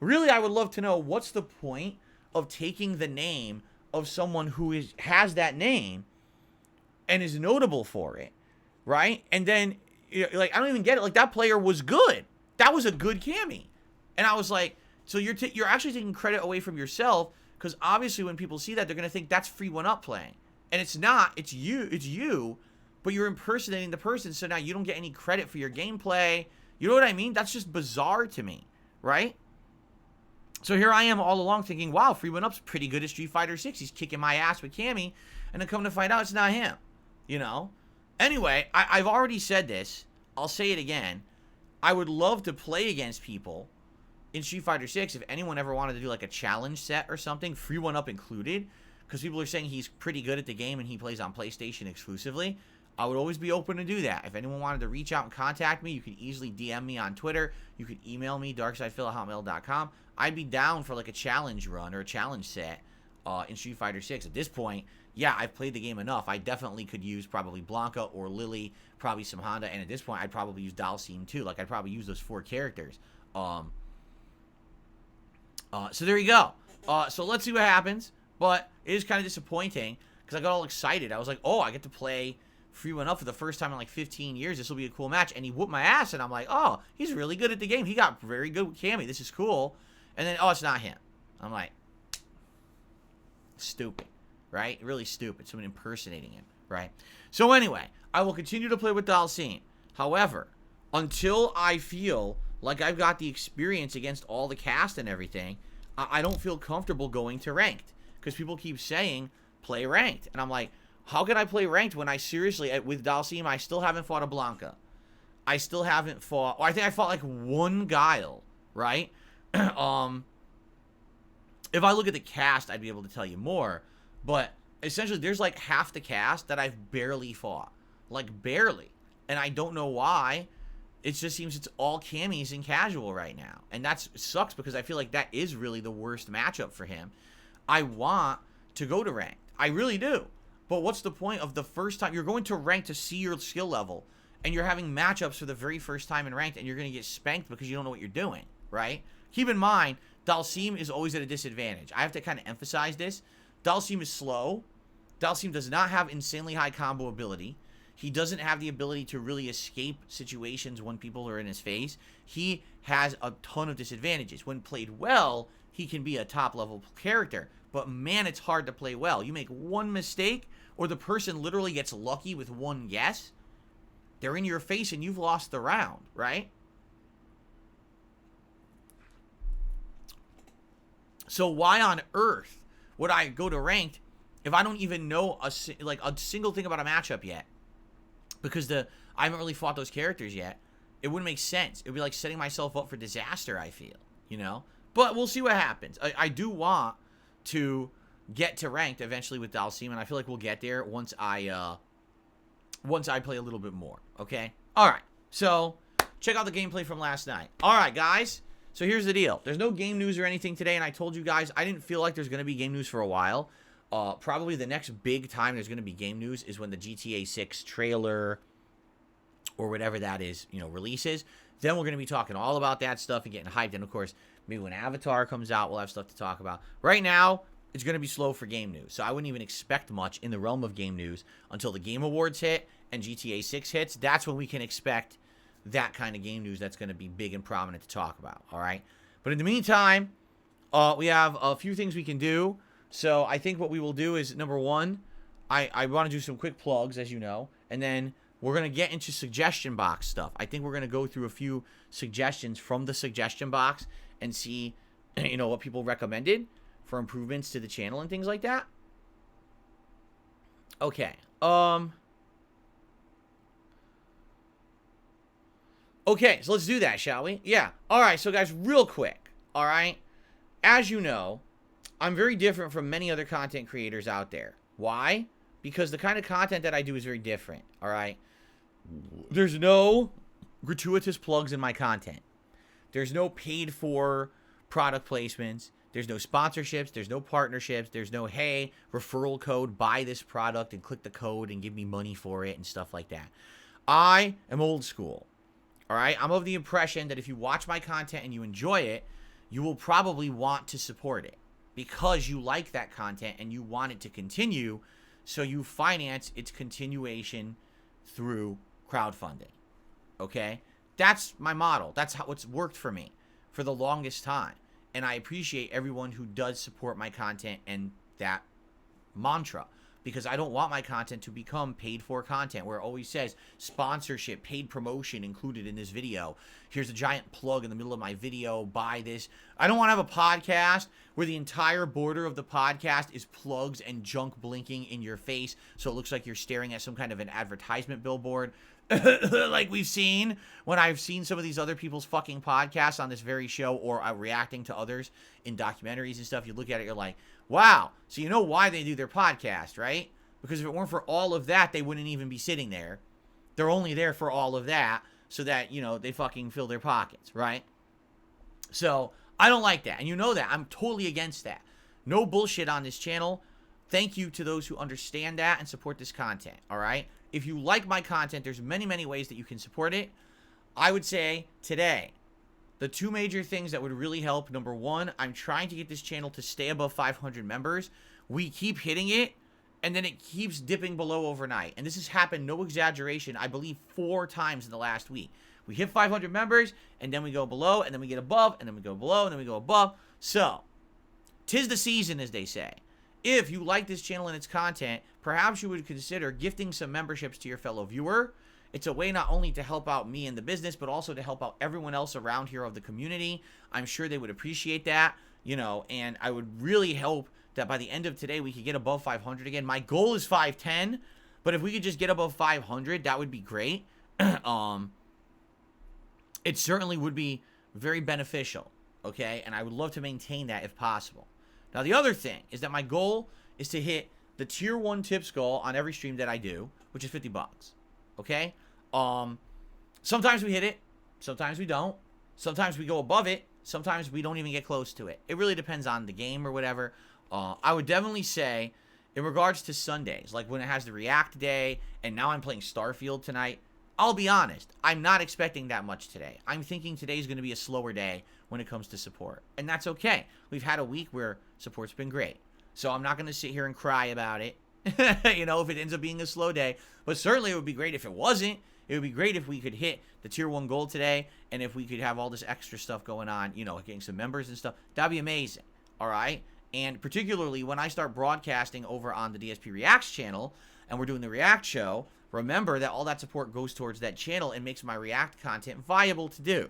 Speaker 1: Really, I would love to know what's the point of taking the name of someone who has that name and is notable for it, right? And then, like, I don't even get it. Like, that player was good. That was a good Cammy. And I was like, so you're actually taking credit away from yourself, because obviously when people see that, they're going to think that's Free One Up playing. And it's not. It's you, but you're impersonating the person, so now you don't get any credit for your gameplay. You know what I mean? That's just bizarre to me, right? So here I am all along thinking, wow, Free One Up's pretty good at Street Fighter 6. He's kicking my ass with Cammy, and then come to find out it's not him, you know? Anyway, I've already said this. I'll say it again. I would love to play against people in Street Fighter 6 if anyone ever wanted to do like a challenge set or something, Free One Up included, because people are saying he's pretty good at the game and he plays on PlayStation exclusively. I would always be open to do that. If anyone wanted to reach out and contact me, you could easily DM me on Twitter. You could email me, darksidefil@hotmail.com. I'd be down for like a challenge run or a challenge set in Street Fighter 6. At this point, yeah, I've played the game enough. I definitely could use probably Blanca or Lily, probably some Honda, and at this point, I'd probably use Dalsim too. Like, I'd probably use those 4 characters. So there you go. So let's see what happens. But it is kind of disappointing because I got all excited. I was like, oh, I get to play Free One Up for the first time in like 15 years. This will be a cool match. And he whooped my ass, and I'm like, oh, he's really good at the game. He got very good with Cammy. This is cool. And then, oh, it's not him. I'm like, stupid, right? Really stupid. Someone impersonating him, right? So anyway, I will continue to play with Dalsim. However, until I feel like I've got the experience against all the cast and everything, I don't feel comfortable going to ranked. Because people keep saying, play ranked. And I'm like, how can I play ranked when I seriously, with Dalsim, I still haven't fought a Blanca. I still haven't fought, or I think I fought like 1 Guile, right? If I look at the cast, I'd be able to tell you more. But essentially, there's like half the cast that I've barely fought. Like, barely. And I don't know why. It just seems it's all Cammies in casual right now. And that sucks because I feel like that is really the worst matchup for him. I want to go to ranked. I really do. But what's the point of the first time? You're going to ranked to see your skill level. And you're having matchups for the very first time in ranked. And you're going to get spanked because you don't know what you're doing. Right? Keep in mind, Dalsim is always at a disadvantage. I have to kind of emphasize this. Dalsim is slow. Dalsim does not have insanely high combo ability. He doesn't have the ability to really escape situations when people are in his face. He has a ton of disadvantages. When played well, he can be a top-level character. But man, it's hard to play well. You make one mistake, or the person literally gets lucky with one guess, they're in your face and you've lost the round, right? So why on earth would I go to ranked if I don't even know a single thing about a matchup yet? Because I haven't really fought those characters yet. It wouldn't make sense. It would be like setting myself up for disaster, I feel, you know? But we'll see what happens. I do want to get to ranked eventually with Dalsim, and I feel like we'll get there once I play a little bit more, okay? All right, so check out the gameplay from last night. All right, guys, So here's the deal. There's no game news or anything today, and I told you guys I didn't feel like there's going to be game news for a while. Probably the next big time there's going to be game news is when the GTA 6 trailer or whatever that is, releases. Then we're going to be talking all about that stuff and getting hyped. And, of course, maybe when Avatar comes out, we'll have stuff to talk about. Right now, it's going to be slow for game news. So I wouldn't even expect much in the realm of game news until the Game Awards hit and GTA 6 hits. That's when we can expect that kind of game news that's going to be big and prominent to talk about, all right? But in the meantime, we have a few things we can do. So I think what we will do is, number one, I want to do some quick plugs, as you know, and then we're going to get into suggestion box stuff. I think we're going to go through a few suggestions from the suggestion box and see, what people recommended for improvements to the channel and things like that. Okay. Okay, so let's do that, shall we? Yeah. All right, so guys, real quick, all right? As you know, I'm very different from many other content creators out there. Why? Because the kind of content that I do is very different, all right? There's no gratuitous plugs in my content. There's no paid-for product placements. There's no sponsorships. There's no partnerships. There's no, hey, referral code, buy this product and click the code and give me money for it and stuff like that. I am old school, all right? I'm of the impression that if you watch my content and you enjoy it, you will probably want to support it because you like that content and you want it to continue, so you finance its continuation through crowdfunding, okay? That's my model. That's how it's worked for me for the longest time, and I appreciate everyone who does support my content and that mantra, because I don't want my content to become paid-for content where it always says sponsorship, paid promotion included in this video. Here's a giant plug in the middle of my video, buy this. I don't want to have a podcast where the entire border of the podcast is plugs and junk blinking in your face so it looks like you're staring at some kind of an advertisement billboard. Like we've seen when I've seen some of these other people's fucking podcasts on this very show, or reacting to others in documentaries and stuff. You look at it, you're like, wow. So you know why they do their podcast, right? Because if it weren't for all of that, they wouldn't even be sitting there. They're only there for all of that so that, they fucking fill their pockets, right? So I don't like that. And you know that. I'm totally against that. No bullshit on this channel. Thank you to those who understand that and support this content, all right? If you like my content, there's many, many ways that you can support it. I would say today, the two major things that would really help, number one, I'm trying to get this channel to stay above 500 members. We keep hitting it, and then it keeps dipping below overnight. And this has happened, no exaggeration, I believe 4 times in the last week. We hit 500 members, and then we go below, and then we get above, and then we go below, and then we go above. So, 'tis the season, as they say. If you like this channel and its content, perhaps you would consider gifting some memberships to your fellow viewer. It's a way not only to help out me in the business, but also to help out everyone else around here of the community. I'm sure they would appreciate that, and I would really hope that by the end of today, we could get above 500 again. My goal is 510, but if we could just get above 500, that would be great. It certainly would be very beneficial, okay? And I would love to maintain that if possible. Now, the other thing is that my goal is to hit the tier 1 tips goal on every stream that I do, which is $50, okay? Sometimes we hit it, sometimes we don't. Sometimes we go above it, sometimes we don't even get close to it. It really depends on the game or whatever. I would definitely say, in regards to Sundays, like when it has the React day, and now I'm playing Starfield tonight, I'll be honest, I'm not expecting that much today. I'm thinking today's going to be a slower day when it comes to support, and that's okay. We've had a week where support's been great, so I'm not going to sit here and cry about it, if it ends up being a slow day, but certainly it would be great if it wasn't. It would be great if we could hit the tier 1 goal today, and if we could have all this extra stuff going on, getting some members and stuff. That'd be amazing, all right? And particularly when I start broadcasting over on the DSP Reacts channel, and we're doing the React show, remember that all that support goes towards that channel and makes my React content viable to do.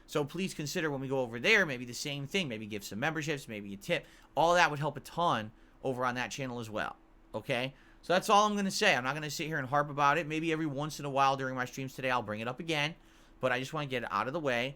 Speaker 1: So please consider when we go over there, maybe the same thing. Maybe give some memberships, maybe a tip. All that would help a ton over on that channel as well, okay? So that's all I'm going to say. I'm not going to sit here and harp about it. Maybe every once in a while during my streams today, I'll bring it up again. But I just want to get it out of the way.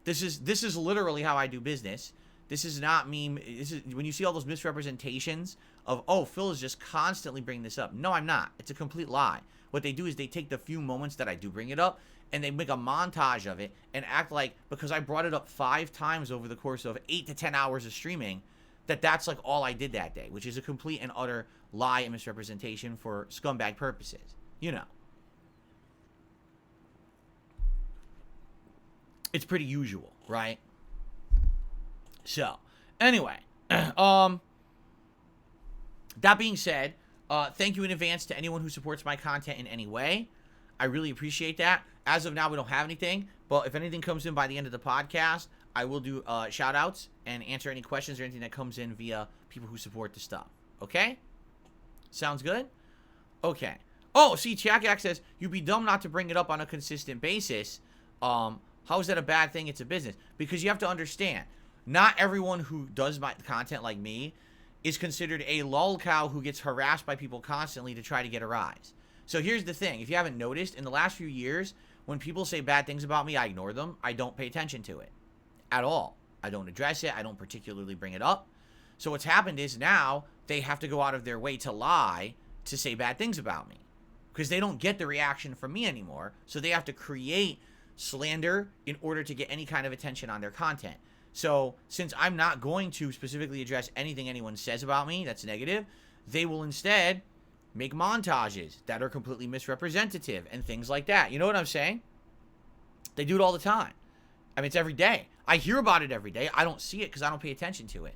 Speaker 1: This is literally how I do business. This is not me. This is when you see all those misrepresentations of, oh, Phil is just constantly bringing this up. No, I'm not. It's a complete lie. What they do is they take the few moments that I do bring it up, and they make a montage of it and act like, because I brought it up 5 times over the course of 8 to 10 hours of streaming, that's like all I did that day, which is a complete and utter lie and misrepresentation for scumbag purposes. You know. It's pretty usual, right? So, anyway, that being said, thank you in advance to anyone who supports my content in any way. I really appreciate that. As of now, we don't have anything, but if anything comes in by the end of the podcast, I will do shout outs and answer any questions or anything that comes in via people who support the stuff. Okay? Sounds good? Okay. Oh, see, Chakak says, you'd be dumb not to bring it up on a consistent basis. How is that a bad thing? It's a business. Because you have to understand, not everyone who does my content like me is considered a lolcow who gets harassed by people constantly to try to get a rise. So here's the thing. If you haven't noticed, in the last few years, when people say bad things about me, I ignore them. I don't pay attention to it at all. I don't address it. I don't particularly bring it up. So what's happened is now they have to go out of their way to lie to say bad things about me because they don't get the reaction from me anymore. So they have to create slander in order to get any kind of attention on their content. So since I'm not going to specifically address anything anyone says about me that's negative, they will instead make montages that are completely misrepresentative and things like that. You know what I'm saying? They do it all the time. I mean, it's every day. I hear about it every day. I don't see it because I don't pay attention to it.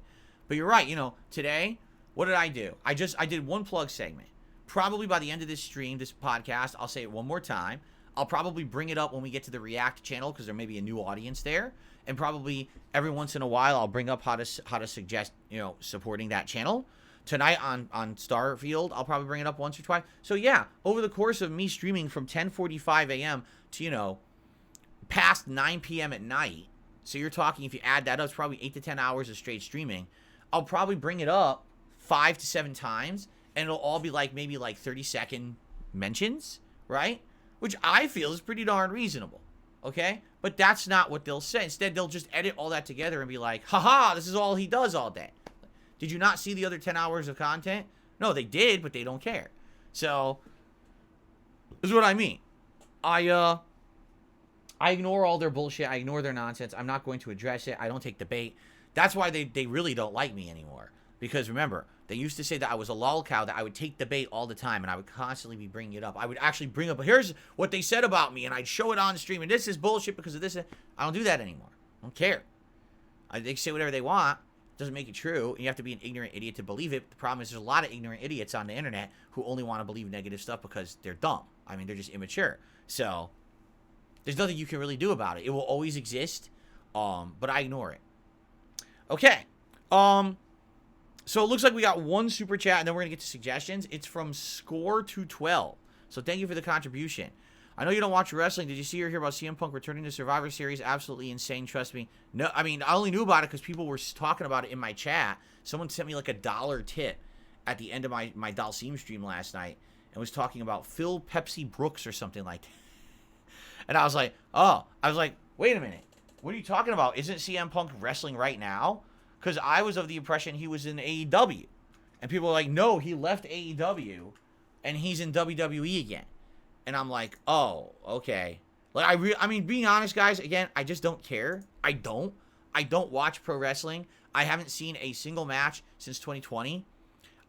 Speaker 1: But you're right. You know, today, what did I do? I did one plug segment. Probably by the end of this stream, this podcast, I'll say it one more time. I'll probably bring it up when we get to the React channel because there may be a new audience there. And probably every once in a while, I'll bring up how to suggest, you know, supporting that channel. Tonight on Starfield, I'll probably bring it up once or twice. So yeah, over the course of me streaming from 10:45 a.m. to, you know, past 9 p.m. at night, so you're talking, if you add that up, it's probably 8 to 10 hours of straight streaming. I'll probably bring it up 5 to 7 times, and it'll all be like maybe like 30-second mentions, right? Which I feel is pretty darn reasonable, okay? But that's not what they'll say. Instead, they'll just edit all that together and be like, haha, this is all he does all day. Did you not see the other 10 hours of content? No, they did, but they don't care. So, this is what I mean. I ignore all their bullshit. I ignore their nonsense. I'm not going to address it. I don't take the bait. That's why they really don't like me anymore. Because remember, they used to say that I was a lolcow, that I would take the bait all the time, and I would constantly be bringing it up. I would actually bring up, here's what they said about me, and I'd show it on stream, and this is bullshit because of this. I don't do that anymore. I don't care. They say whatever they want. Doesn't make it true, and you have to be an ignorant idiot to believe it. The problem is there's a lot of ignorant idiots on the internet who only want to believe negative stuff because they're dumb. I mean, they're just immature. So, there's nothing you can really do about it. It will always exist, but I ignore it. Okay. So it looks like we got one super chat, and then we're going to get to suggestions. It's from Score212. So thank you for the contribution. I know you don't watch wrestling. Did you see or hear about CM Punk returning to Survivor Series? Absolutely insane, trust me. No, I mean, I only knew about it because people were talking about it in my chat. Someone sent me like a $1 tip at the end of my Dalsim stream last night and was talking about Phil Pepsi Brooks or something like that. And I was like, wait a minute. What are you talking about? Isn't CM Punk wrestling right now? Because I was of the impression he was in AEW. And people were like, no, he left AEW and he's in WWE again. And I'm like, oh, okay. Like, I mean, being honest, guys, again, I just don't care. I don't watch pro wrestling. I haven't seen a single match since 2020.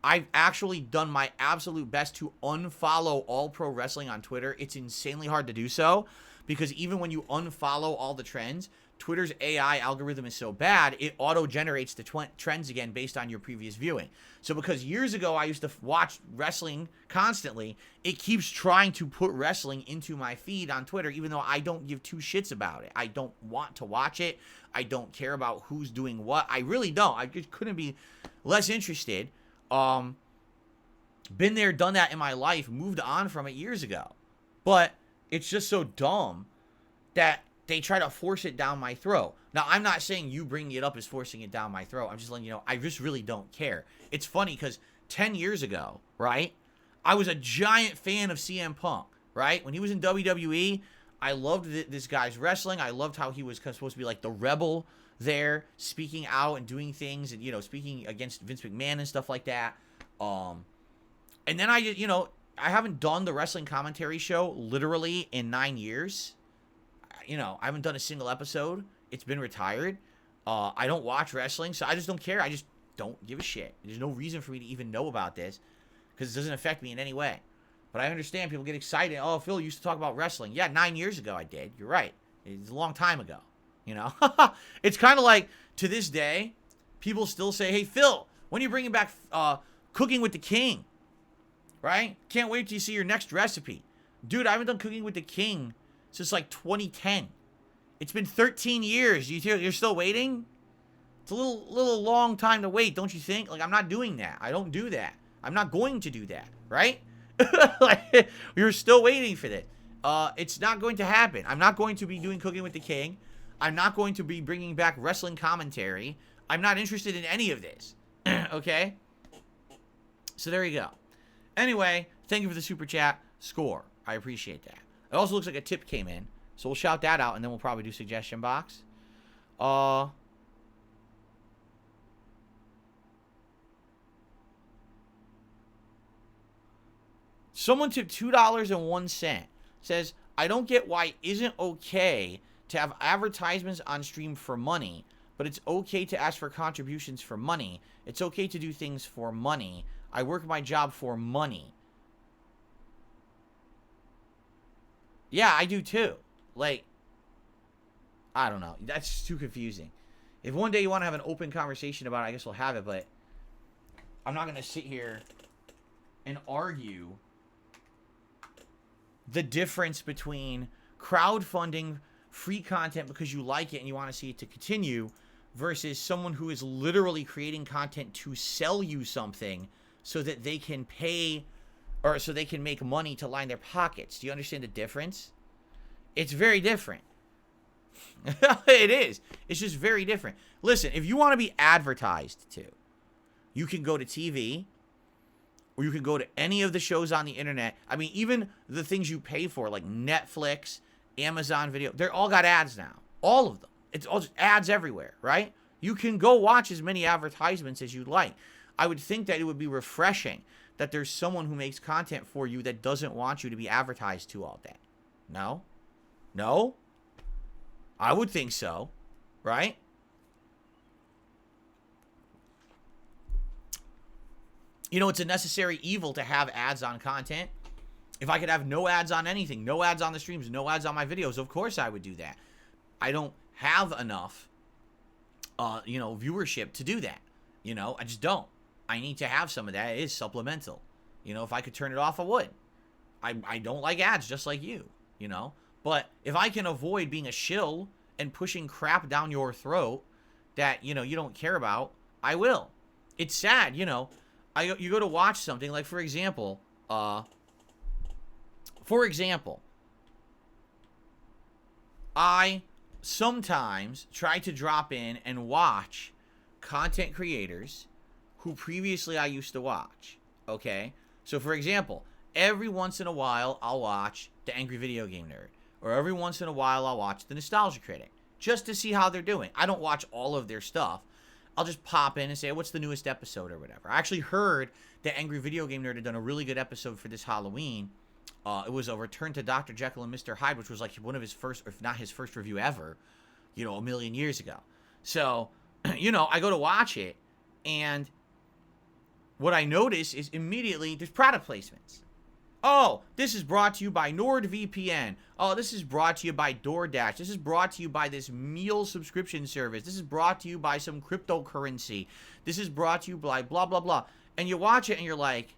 Speaker 1: I've actually done my absolute best to unfollow all pro wrestling on Twitter. It's insanely hard to do so because even when you unfollow all the trends, Twitter's AI algorithm is so bad, it auto-generates the trends again based on your previous viewing. So because years ago I used to watch wrestling constantly, it keeps trying to put wrestling into my feed on Twitter, even though I don't give two shits about it. I don't want to watch it. I don't care about who's doing what. I really don't. I just couldn't be less interested. Been there, done that in my life, moved on from it years ago. But it's just so dumb that they try to force it down my throat. Now, I'm not saying you bringing it up is forcing it down my throat. I'm just letting you know, I just really don't care. It's funny because 10 years ago, right, I was a giant fan of CM Punk, right? When he was in WWE, I loved this guy's wrestling. I loved how he was supposed to be like the rebel there, speaking out and doing things and, you know, speaking against Vince McMahon and stuff like that. And then I haven't done the wrestling commentary show literally in 9 years. I haven't done a single episode. It's been retired. I don't watch wrestling, so I just don't care. I just don't give a shit. There's no reason for me to even know about this because it doesn't affect me in any way. But I understand people get excited. Oh, Phil used to talk about wrestling. Yeah, 9 years ago I did. You're right. It's a long time ago. It's kind of like, to this day, people still say, hey, Phil, when are you bringing back Cooking with the King? Right? Can't wait till you see your next recipe. Dude, I haven't done Cooking with the King since like 2010. It's been 13 years. You're still waiting? It's a little long time to wait, don't you think? Like, I'm not doing that. I don't do that. I'm not going to do that, right? Like, you're still waiting for that. It's not going to happen. I'm not going to be doing Cooking with the King. I'm not going to be bringing back wrestling commentary. I'm not interested in any of this. Okay? So there you go. Anyway, thank you for the super chat. Score. I appreciate that. It also looks like a tip came in. So we'll shout that out, and then we'll probably do suggestion box. Someone tipped $2.01. Says, I don't get why it isn't okay to have advertisements on stream for money, but it's okay to ask for contributions for money. It's okay to do things for money. I work my job for money. Yeah, I do too. Like, I don't know. That's too confusing. If one day you want to have an open conversation about it, I guess we'll have it, but I'm not going to sit here and argue the difference between crowdfunding free content because you like it and you want to see it to continue versus someone who is literally creating content to sell you something so that they can pay or so they can make money to line their pockets. Do you understand the difference? It's very different. It is. It's just very different. Listen, if you want to be advertised to, you can go to TV or you can go to any of the shows on the internet. I mean, even the things you pay for, like Netflix, Amazon Video, they're all got ads now. All of them. It's all just ads everywhere, right? You can go watch as many advertisements as you like. I would think that it would be refreshing that there's someone who makes content for you that doesn't want you to be advertised to all day. No? No? I would think so, right? You know, it's a necessary evil to have ads on content. If I could have no ads on anything, no ads on the streams, no ads on my videos, of course I would do that. I don't have enough, viewership to do that. I just don't. I need to have some of that. It is supplemental. If I could turn it off, I would. I don't like ads just like you, But if I can avoid being a shill and pushing crap down your throat that, you don't care about, I will. It's sad, you go to watch something, like, for example, I sometimes try to drop in and watch content creators who previously I used to watch, okay? So, for example, every once in a while, I'll watch the Angry Video Game Nerd, or every once in a while, I'll watch the Nostalgia Critic, just to see how they're doing. I don't watch all of their stuff. I'll just pop in and say, what's the newest episode or whatever. I actually heard that Angry Video Game Nerd had done a really good episode for this Halloween. It was a return to Dr. Jekyll and Mr. Hyde, which was like one of his first, if not his first review ever, a million years ago. So, I go to watch it, and what I notice is immediately there's product placements. Oh, this is brought to you by NordVPN. Oh, this is brought to you by DoorDash. This is brought to you by this meal subscription service. This is brought to you by some cryptocurrency. This is brought to you by blah, blah, blah. And you watch it and you're like,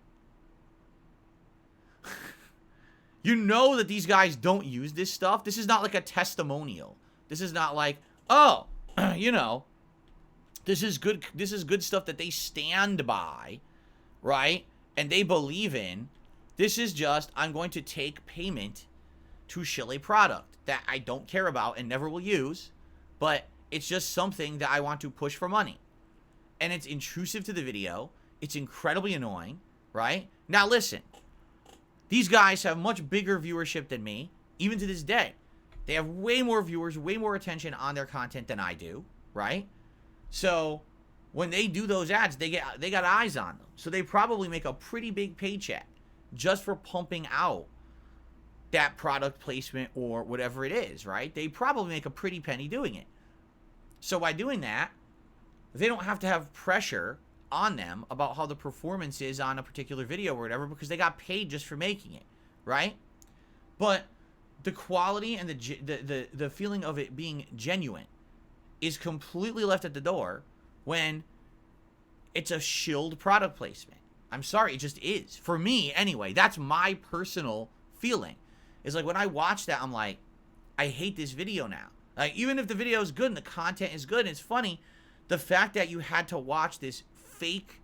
Speaker 1: you know that these guys don't use this stuff. This is not like a testimonial. This is not like, oh, this is good stuff that they stand by, right? And they believe in. This is just, I'm going to take payment to shill a product that I don't care about and never will use, but it's just something that I want to push for money. And it's intrusive to the video. It's incredibly annoying, right? Now listen, these guys have much bigger viewership than me, even to this day. They have way more viewers, way more attention on their content than I do, right? So when they do those ads, they got eyes on them. So they probably make a pretty big paycheck just for pumping out that product placement or whatever it is, right? They probably make a pretty penny doing it. So by doing that, they don't have to have pressure on them about how the performance is on a particular video or whatever, because they got paid just for making it, right? But the quality and the feeling of it being genuine is completely left at the door when it's a shilled product placement. I'm sorry, it just is. For me, anyway, that's my personal feeling. It's like when I watch that, I'm like, I hate this video now. Like, even if the video is good and the content is good and it's funny, the fact that you had to watch this fake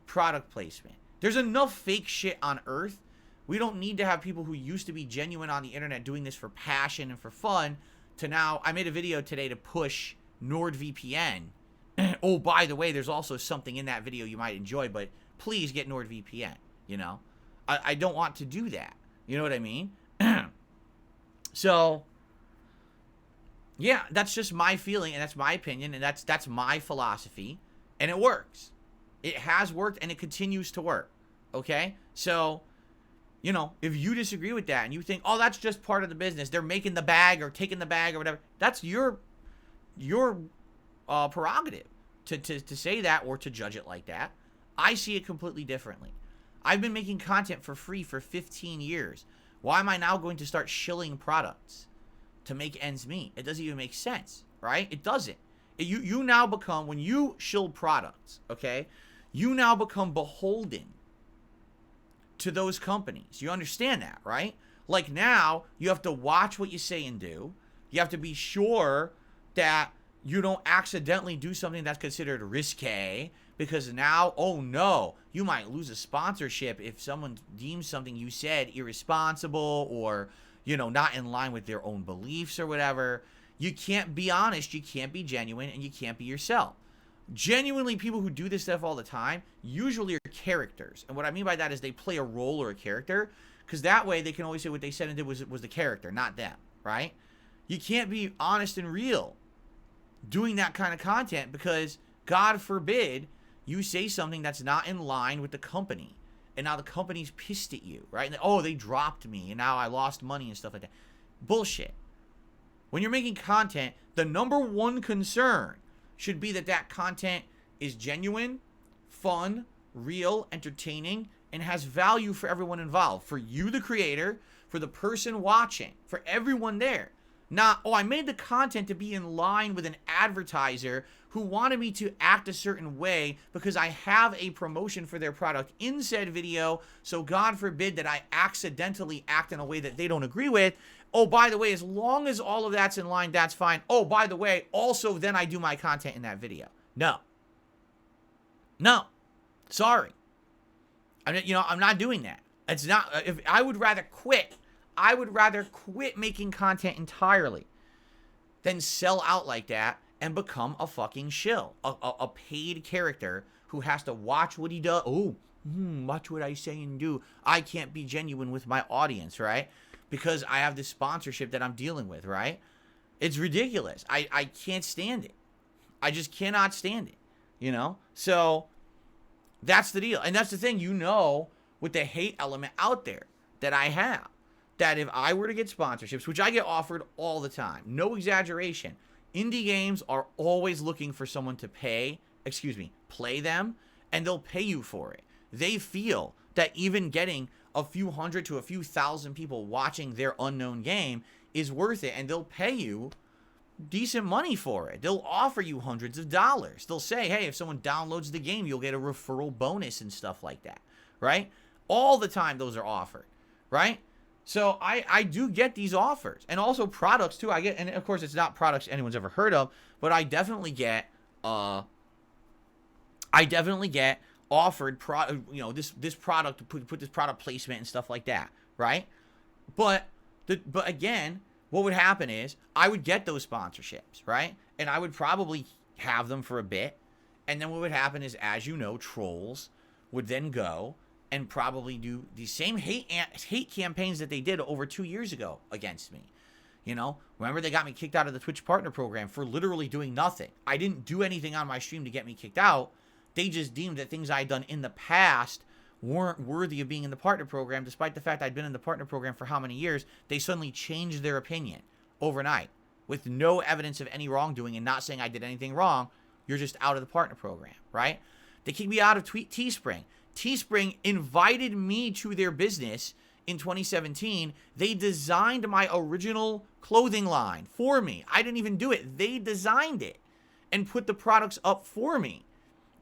Speaker 1: product placement. There's enough fake shit on earth. We don't need to have people who used to be genuine on the internet doing this for passion and for fun to now, I made a video today to push NordVPN. Oh, by the way, there's also something in that video you might enjoy, but please get NordVPN, you know? I don't want to do that. You know what I mean? So, yeah, that's just my feeling, and that's my opinion, and that's my philosophy, and it works. It has worked, and it continues to work, okay? So, you know, if you disagree with that, and you think, oh, that's just part of the business, they're making the bag or taking the bag or whatever, that's your prerogative to say that or to judge it like that. I see it completely differently. I've been making content for free for 15 years. Why am I now going to start shilling products to make ends meet? It doesn't even make sense, right? It doesn't. You now become, when you shill products, okay, you now become beholden to those companies. You understand that, right? Like, now you have to watch what you say and do. You have to be sure that you don't accidentally do something that's considered risque, because now, oh no, you might lose a sponsorship if someone deems something you said irresponsible or, you know, not in line with their own beliefs or whatever. You can't be honest, you can't be genuine, and you can't be yourself. Genuinely, people who do this stuff all the time usually are characters. And what I mean by that is they play a role or a character, because that way they can always say what they said and did was the character, not them, right? You can't be honest and real doing that kind of content, because God forbid you say something that's not in line with the company, and now the company's pissed at you, right? And oh, they dropped me, and now I lost money and stuff like that. Bullshit. When you're making content, the number one concern should be that that content is genuine, fun, real, entertaining, and has value for everyone involved. For you, the creator, for the person watching, for everyone there. Not, oh, I made the content to be in line with an advertiser who wanted me to act a certain way because I have a promotion for their product in said video, so God forbid that I accidentally act in a way that they don't agree with. Oh, by the way, as long as all of that's in line, that's fine. Oh, by the way, also then I do my content in that video. No. No. Sorry. I'm not doing that. It's not, if I would rather quit making content entirely than sell out like that and become a fucking shill, a paid character who has to watch what he does. Oh, watch what I say and do. I can't be genuine with my audience, right? Because I have this sponsorship that I'm dealing with, right? It's ridiculous. I can't stand it. I just cannot stand it, you know? So that's the deal. And that's the thing, with the hate element out there that I have, that if I were to get sponsorships, which I get offered all the time, no exaggeration, indie games are always looking for someone to play them, and they'll pay you for it. They feel that even getting a few hundred to a few thousand people watching their unknown game is worth it, and they'll pay you decent money for it. They'll offer you hundreds of dollars. They'll say, hey, if someone downloads the game, you'll get a referral bonus and stuff like that, right? All the time those are offered, right? So I do get these offers, and also products too. I get, and of course it's not products anyone's ever heard of, but I definitely get offered this product to put this product placement and stuff like that, right? But again, what would happen is I would get those sponsorships, right? And I would probably have them for a bit, and then what would happen is, as you know, trolls would then go and probably do the same hate campaigns that they did over 2 years ago against me. You know, remember they got me kicked out of the Twitch partner program for literally doing nothing. I didn't do anything on my stream to get me kicked out. They just deemed that things I had done in the past weren't worthy of being in the partner program, despite the fact I'd been in the partner program for how many years. They suddenly changed their opinion overnight with no evidence of any wrongdoing and not saying I did anything wrong. You're just out of the partner program, right? They kicked me out of Teespring. Teespring invited me to their business in 2017. They designed my original clothing line for me. I didn't even do it. They designed it and put the products up for me.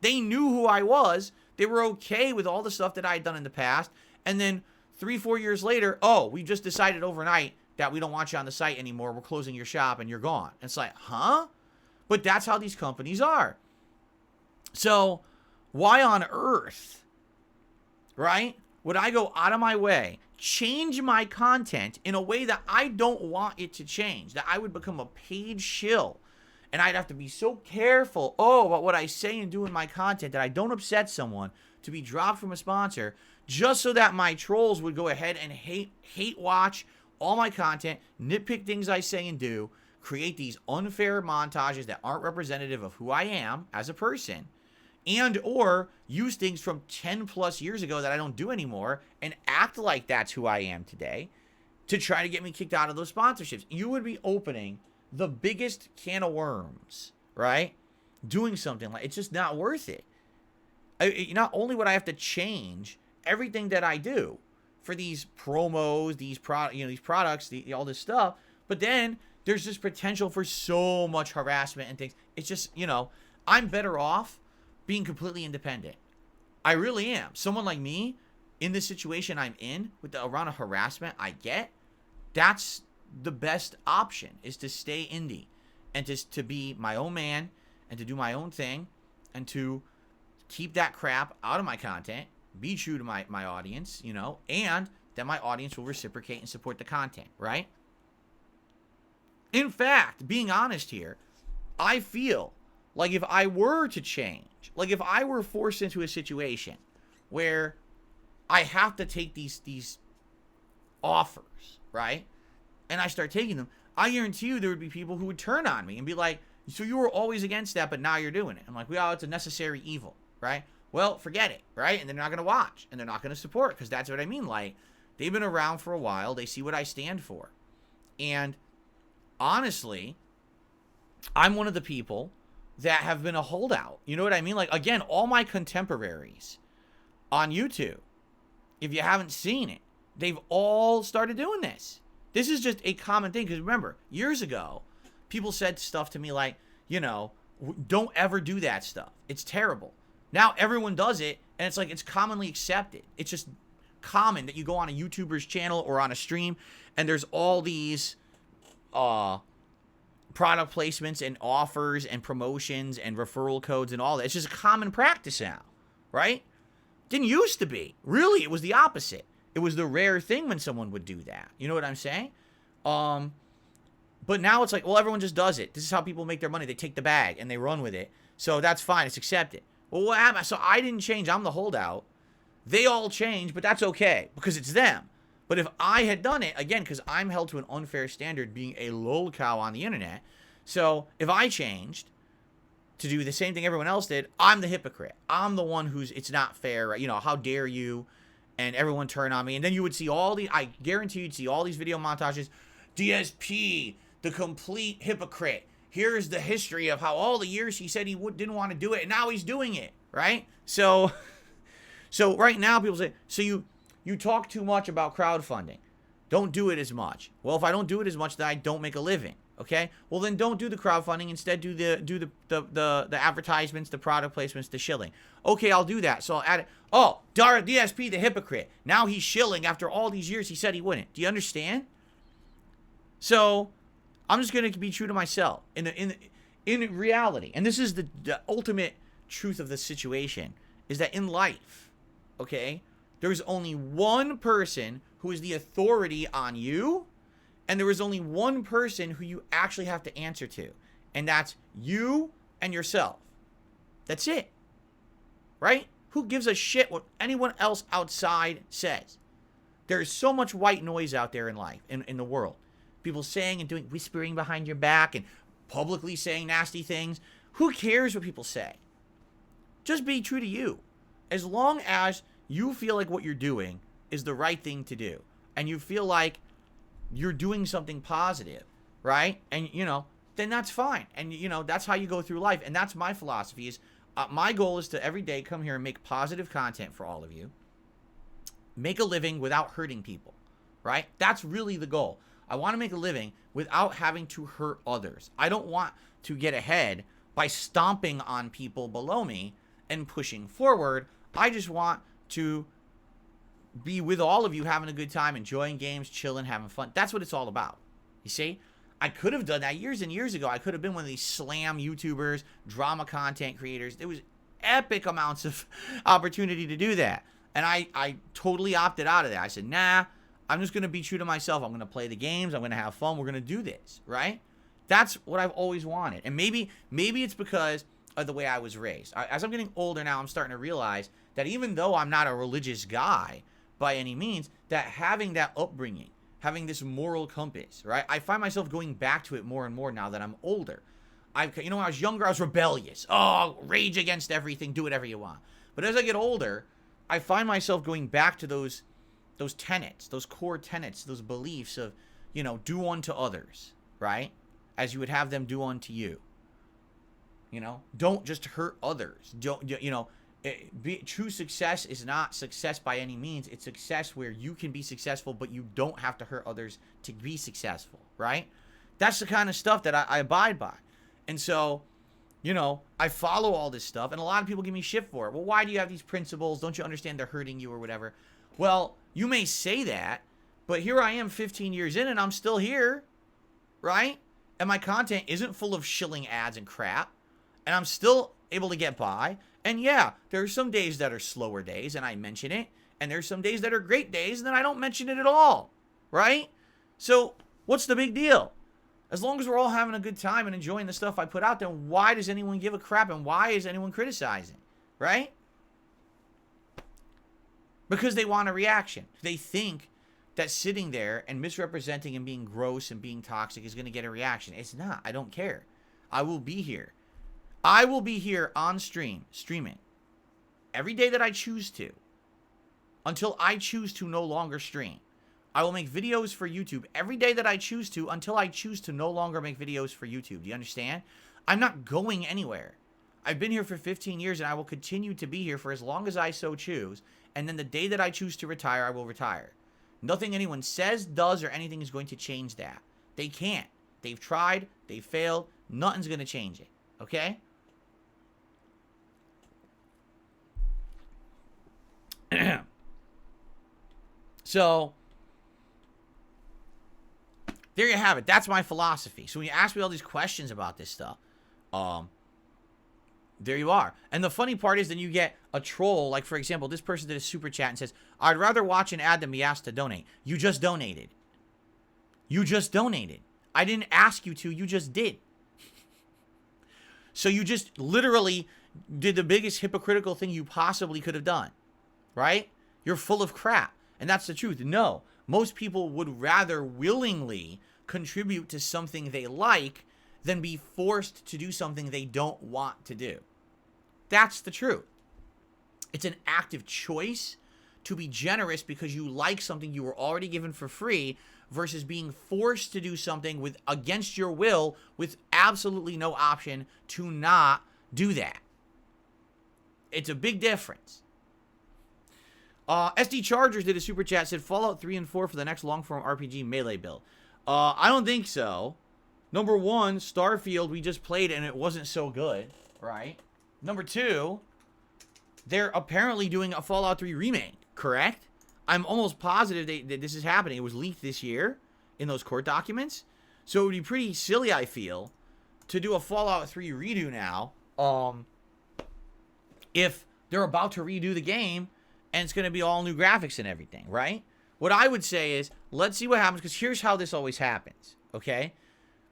Speaker 1: They knew who I was. They were okay with all the stuff that I had done in the past. And then 3-4 years later, oh, we just decided overnight that we don't want you on the site anymore. We're closing your shop and you're gone. And it's like, huh? But that's how these companies are. So why on earth, right, would I go out of my way, change my content in a way that I don't want it to change, that I would become a paid shill, and I'd have to be so careful, about what I say and do in my content that I don't upset someone to be dropped from a sponsor, just so that my trolls would go ahead and hate watch all my content, nitpick things I say and do, create these unfair montages that aren't representative of who I am as a person, and or use things from 10 plus years ago that I don't do anymore and act like that's who I am today to try to get me kicked out of those sponsorships. You would be opening the biggest can of worms, right? Doing something like, it's just not worth it. Not only would I have to change everything that I do for these promos, these products, all this stuff, but then there's this potential for so much harassment and things. It's just, I'm better off being completely independent. I really am. Someone like me, in this situation I'm in, with the amount of harassment I get, that's the best option, is to stay indie and just to be my own man and to do my own thing and to keep that crap out of my content, be true to my audience, and then my audience will reciprocate and support the content, right? In fact, being honest here, I feel like if I were to change, like if I were forced into a situation where I have to take these offers, right? And I start taking them, I guarantee you there would be people who would turn on me and be like, so you were always against that, but now you're doing it. I'm like, well, it's a necessary evil, right? Well, forget it, right? And they're not going to watch and they're not going to support, because that's what I mean. Like, they've been around for a while. They see what I stand for. And honestly, I'm one of the people that have been a holdout. You know what I mean? Like, again, all my contemporaries on YouTube, if you haven't seen it, they've all started doing this. This is just a common thing. Because remember, years ago, people said stuff to me like, don't ever do that stuff. It's terrible. Now everyone does it, and it's like, it's commonly accepted. It's just common that you go on a YouTuber's channel or on a stream, and there's all these product placements and offers and promotions and referral codes and all that. It's just a common practice now, right? Didn't used to be. Really, it was the opposite. It was the rare thing when someone would do that. You know what I'm saying? But now it's like, well, everyone just does it. This is how people make their money. They take the bag and they run with it. So that's fine. It's accepted. Well, what happened? So I didn't change. I'm the holdout. They all change, but that's okay because it's them. But if I had done it, again, because I'm held to an unfair standard being a lol cow on the internet. So if I changed to do the same thing everyone else did, I'm the hypocrite. I'm the one who's, it's not fair. Right? How dare you? And everyone turn on me. And then you would see I guarantee you'd see all these video montages. DSP, the complete hypocrite. Here's the history of how all the years he said he didn't want to do it, and now he's doing it, right? So right now people say, so you talk too much about crowdfunding. Don't do it as much. Well, if I don't do it as much, then I don't make a living. Okay? Well, then don't do the crowdfunding. Instead, do the advertisements, the product placements, the shilling. Okay, I'll do that. So I'll add it. Oh, DSP, the hypocrite. Now he's shilling after all these years he said he wouldn't. Do you understand? So I'm just going to be true to myself in reality. And this is the ultimate truth of the situation, is that in life, okay, there's only one person who is the authority on you, and there is only one person who you actually have to answer to, and that's you and yourself. That's it. Right? Who gives a shit what anyone else outside says? There's so much white noise out there in life, in the world. People saying and doing, whispering behind your back and publicly saying nasty things. Who cares what people say? Just be true to you. As long as you feel like what you're doing is the right thing to do, and you feel like you're doing something positive, right? And, then that's fine. And, that's how you go through life. And that's my philosophy is my goal is to every day come here and make positive content for all of you. Make a living without hurting people, right? That's really the goal. I want to make a living without having to hurt others. I don't want to get ahead by stomping on people below me and pushing forward. I just want to be with all of you having a good time, enjoying games, chilling, having fun. That's what it's all about. You see? I could have done that years and years ago. I could have been one of these slam YouTubers, drama content creators. There was epic amounts of opportunity to do that. And I totally opted out of that. I said, nah, I'm just going to be true to myself. I'm going to play the games. I'm going to have fun. We're going to do this, right? That's what I've always wanted. And maybe it's because of the way I was raised. As I'm getting older now, I'm starting to realize that even though I'm not a religious guy by any means, that having that upbringing, having this moral compass, right? I find myself going back to it more and more now that I'm older. When I was younger, I was rebellious. Oh, rage against everything, do whatever you want. But as I get older, I find myself going back to those tenets, those core tenets, those beliefs of, do unto others, right? As you would have them do unto you. Don't just hurt others. True success is not success by any means. It's success where you can be successful, but you don't have to hurt others to be successful, right? That's the kind of stuff that I abide by. And so, I follow all this stuff, and a lot of people give me shit for it. Well, why do you have these principles? Don't you understand they're hurting you or whatever? Well, you may say that, but here I am 15 years in, and I'm still here, right? And my content isn't full of shilling ads and crap, and I'm still able to get by. And yeah, there are some days that are slower days, and I mention it. And there's some days that are great days, and then I don't mention it at all, right? So what's the big deal? As long as we're all having a good time and enjoying the stuff I put out, then why does anyone give a crap, and why is anyone criticizing, right? Because they want a reaction. They think that sitting there and misrepresenting and being gross and being toxic is going to get a reaction. It's not. I don't care. I will be here. I will be here on streaming, every day that I choose to, until I choose to no longer stream. I will make videos for YouTube every day that I choose to, until I choose to no longer make videos for YouTube. Do you understand? I'm not going anywhere. I've been here for 15 years, and I will continue to be here for as long as I so choose. And then the day that I choose to retire, I will retire. Nothing anyone says, does, or anything is going to change that. They can't. They've tried. They've failed. Nothing's going to change it. Okay? So, there you have it. That's my philosophy. So when you ask me all these questions about this stuff, there you are. And the funny part is then you get a troll, like for example, this person did a super chat and says, I'd rather watch an ad than be asked to donate. You just donated. You just donated. I didn't ask you to, you just did. So you just literally did the biggest hypocritical thing you possibly could have done. Right? You're full of crap. And that's the truth. No. Most people would rather willingly contribute to something they like than be forced to do something they don't want to do. That's the truth. It's an active choice to be generous because you like something you were already given for free versus being forced to do something against your will with absolutely no option to not do that. It's a big difference. SD Chargers did a super chat, said Fallout 3 and 4 for the next long-form RPG Melee build. I don't think so. Number one, Starfield, we just played and it wasn't so good, right? Number two, they're apparently doing a Fallout 3 remake, correct? I'm almost positive that this is happening. It was leaked this year in those court documents. So it would be pretty silly, I feel, to do a Fallout 3 redo now, if they're about to redo the game and it's going to be all new graphics and everything, right? What I would say is, let's see what happens, because here's how this always happens, okay?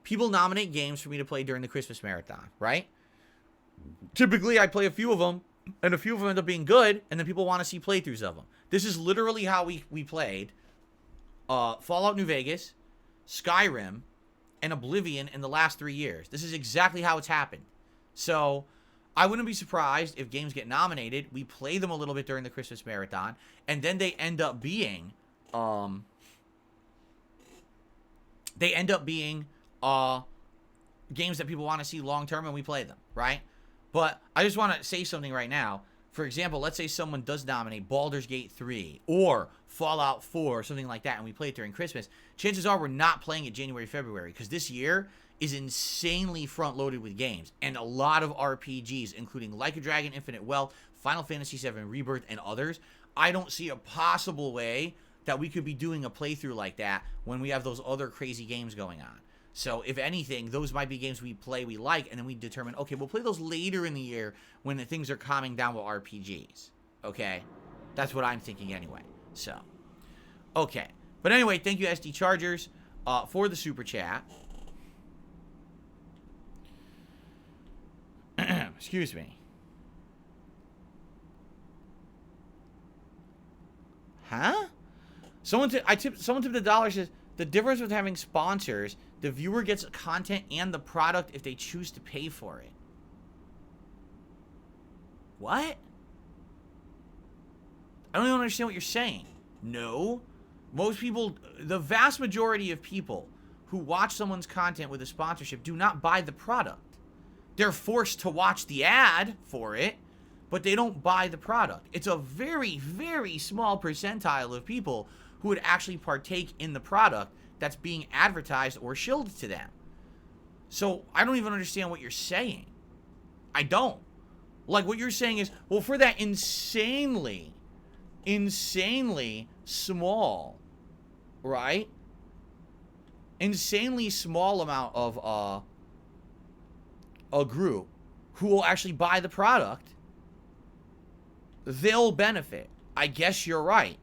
Speaker 1: People nominate games for me to play during the Christmas marathon, right? Typically, I play a few of them, and a few of them end up being good, and then people want to see playthroughs of them. This is literally how we played Fallout New Vegas, Skyrim, and Oblivion in the last 3 years. This is exactly how it's happened. So, I wouldn't be surprised if games get nominated, we play them a little bit during the Christmas marathon, and then they end up being, games that people want to see long term, and we play them, right? But I just want to say something right now. For example, let's say someone does nominate Baldur's Gate 3 or Fallout 4 or something like that, and we play it during Christmas. Chances are we're not playing it January, February, because this year is insanely front-loaded with games. And a lot of RPGs, including Like a Dragon, Infinite Wealth, Final Fantasy VII Rebirth, and others. I don't see a possible way that we could be doing a playthrough like that when we have those other crazy games going on. So, if anything, those might be games we play, we like, and then we determine, okay, we'll play those later in the year when the things are calming down with RPGs. Okay? That's what I'm thinking anyway. So, okay. But anyway, thank you, SD Chargers, for the super chat. Excuse me. Huh? Someone tipped $1. Says the difference with having sponsors, the viewer gets content and the product if they choose to pay for it. What? I don't even understand what you're saying. No. Most people, the vast majority of people who watch someone's content with a sponsorship do not buy the product. They're forced to watch the ad for it, but they don't buy the product. It's a very, very small percentile of people who would actually partake in the product that's being advertised or shilled to them. So I don't even understand what you're saying. I don't. Like, what you're saying is, well, for that insanely small, right? Insanely small amount of a group who will actually buy the product, they'll benefit. I guess you're right.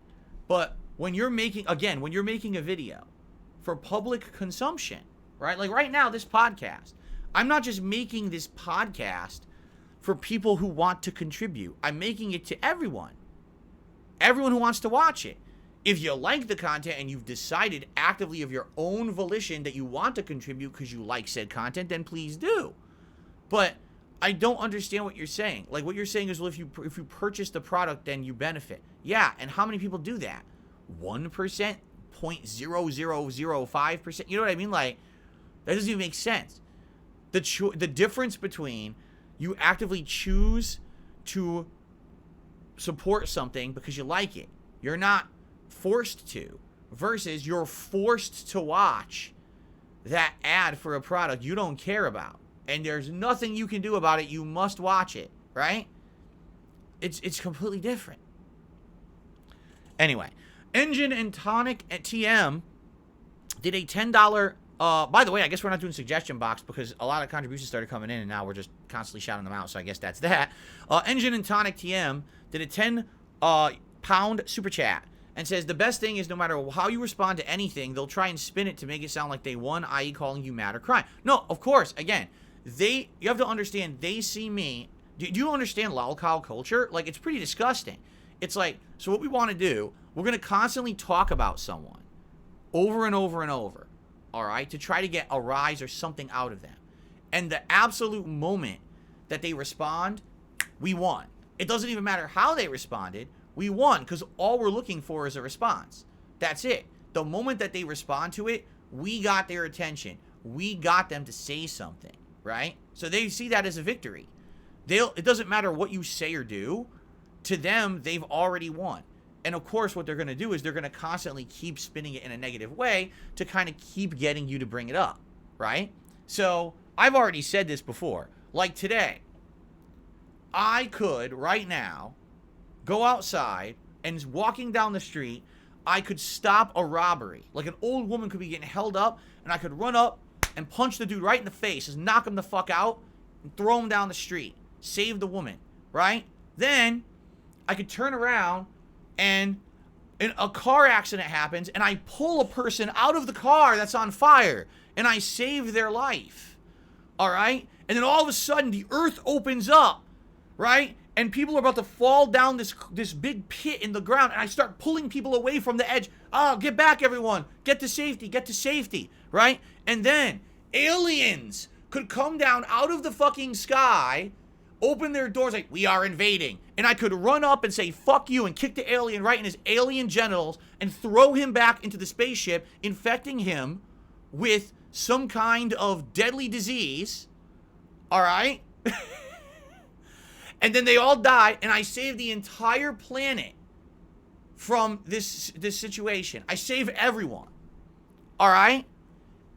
Speaker 1: But when you're making a video for public consumption, right? Like right now, this podcast, I'm not just making this podcast for people who want to contribute. I'm making it to everyone. Everyone who wants to watch it. If you like the content and you've decided actively of your own volition that you want to contribute because you like said content, then please do. But I don't understand what you're saying. Like, what you're saying is, well, if you purchase the product, then you benefit. Yeah, and how many people do that? 1%? 0.0005%? You know what I mean? Like, that doesn't even make sense. The difference between you actively choose to support something because you like it, you're not forced to, versus you're forced to watch that ad for a product you don't care about. And there's nothing you can do about it. You must watch it, right? It's completely different. Anyway, Engine and Tonic at TM did a $10. By the way, I guess we're not doing suggestion box because a lot of contributions started coming in, and now we're just constantly shouting them out. So I guess that's that. Engine and Tonic TM did a £10 super chat and says the best thing is no matter how you respond to anything, they'll try and spin it to make it sound like they won, i.e., calling you mad or crying. No, of course. Again. You have to understand, they see me. Do you understand lolcow culture? Like, it's pretty disgusting. It's like, so what we want to do, we're going to constantly talk about someone over and over and over, all right, to try to get a rise or something out of them. And the absolute moment that they respond, we won. It doesn't even matter how they responded, we won, because all we're looking for is a response. That's it. The moment that they respond to it, we got their attention. We got them to say something. Right? So they see that as a victory. It doesn't matter what you say or do. To them, they've already won. And of course, what they're going to do is they're going to constantly keep spinning it in a negative way to kind of keep getting you to bring it up. Right? So I've already said this before. Like today, I could right now go outside and walking down the street, I could stop a robbery. Like an old woman could be getting held up and I could run up and punch the dude right in the face, just knock him the fuck out, and throw him down the street. Save the woman, right? Then, I could turn around, and a car accident happens, and I pull a person out of the car that's on fire, and I save their life, all right? And then all of a sudden, the earth opens up, right? And people are about to fall down this big pit in the ground, and I start pulling people away from the edge. Oh, get back, everyone. Get to safety, right? And then aliens could come down out of the fucking sky, open their doors like, we are invading. And I could run up and say, fuck you, and kick the alien right in his alien genitals and throw him back into the spaceship, infecting him with some kind of deadly disease. All right? And then they all die, and I save the entire planet from this situation. I save everyone. All right?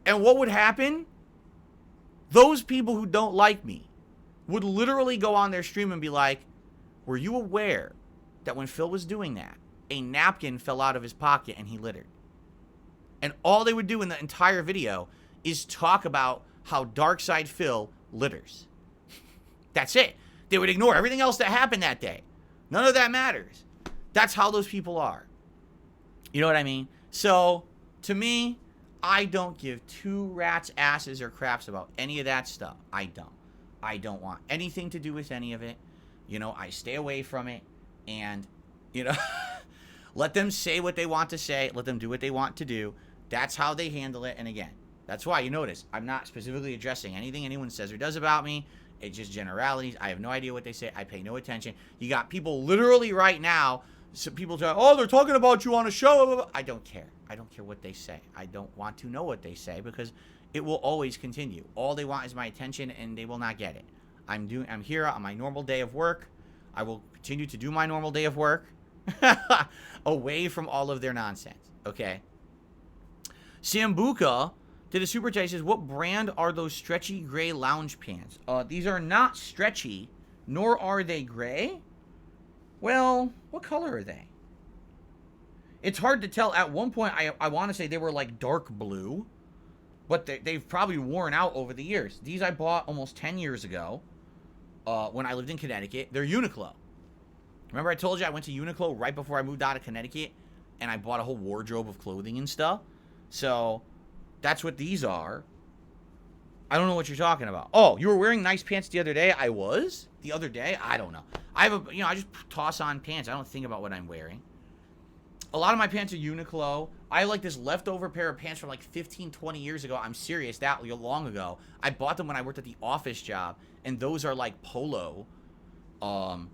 Speaker 1: And what would happen? Those people who don't like me would literally go on their stream and be like, were you aware that when Phil was doing that, a napkin fell out of his pocket and he littered? And all they would do in the entire video is talk about how Darkside Phil litters. That's it. They would ignore everything else that happened that day. None of that matters. That's how those people are. You know what I mean? So, to me, I don't give two rats' asses or craps about any of that stuff. I don't. I don't want anything to do with any of it. You know, I stay away from it. And, you know, let them say what they want to say. Let them do what they want to do. That's how they handle it. And again, that's why you notice I'm not specifically addressing anything anyone says or does about me. It's just generalities. I have no idea what they say. I pay no attention. You got people literally right now, some people tell, oh, they're talking about you on a show. I don't care. I don't care what they say. I don't want to know what they say because it will always continue. All they want is my attention, and they will not get it. I'm here on my normal day of work. I will continue to do my normal day of work away from all of their nonsense. Okay. Sambuca did a super chat. He says, what brand are those stretchy gray lounge pants? These are not stretchy, nor are they gray. Well, what color are they? It's hard to tell. At one point, I want to say they were like dark blue, but they've probably worn out over the years. These I bought almost 10 years ago when I lived in Connecticut. They're Uniqlo. Remember I told you I went to Uniqlo right before I moved out of Connecticut, and I bought a whole wardrobe of clothing and stuff? So that's what these are. I don't know what you're talking about. Oh, you were wearing nice pants the other day? I was? The other day? I don't know. I just toss on pants. I don't think about what I'm wearing. A lot of my pants are Uniqlo. I have like this leftover pair of pants from like 15, 20 years ago. I'm serious, that long ago. I bought them when I worked at the office job, and those are like polo. But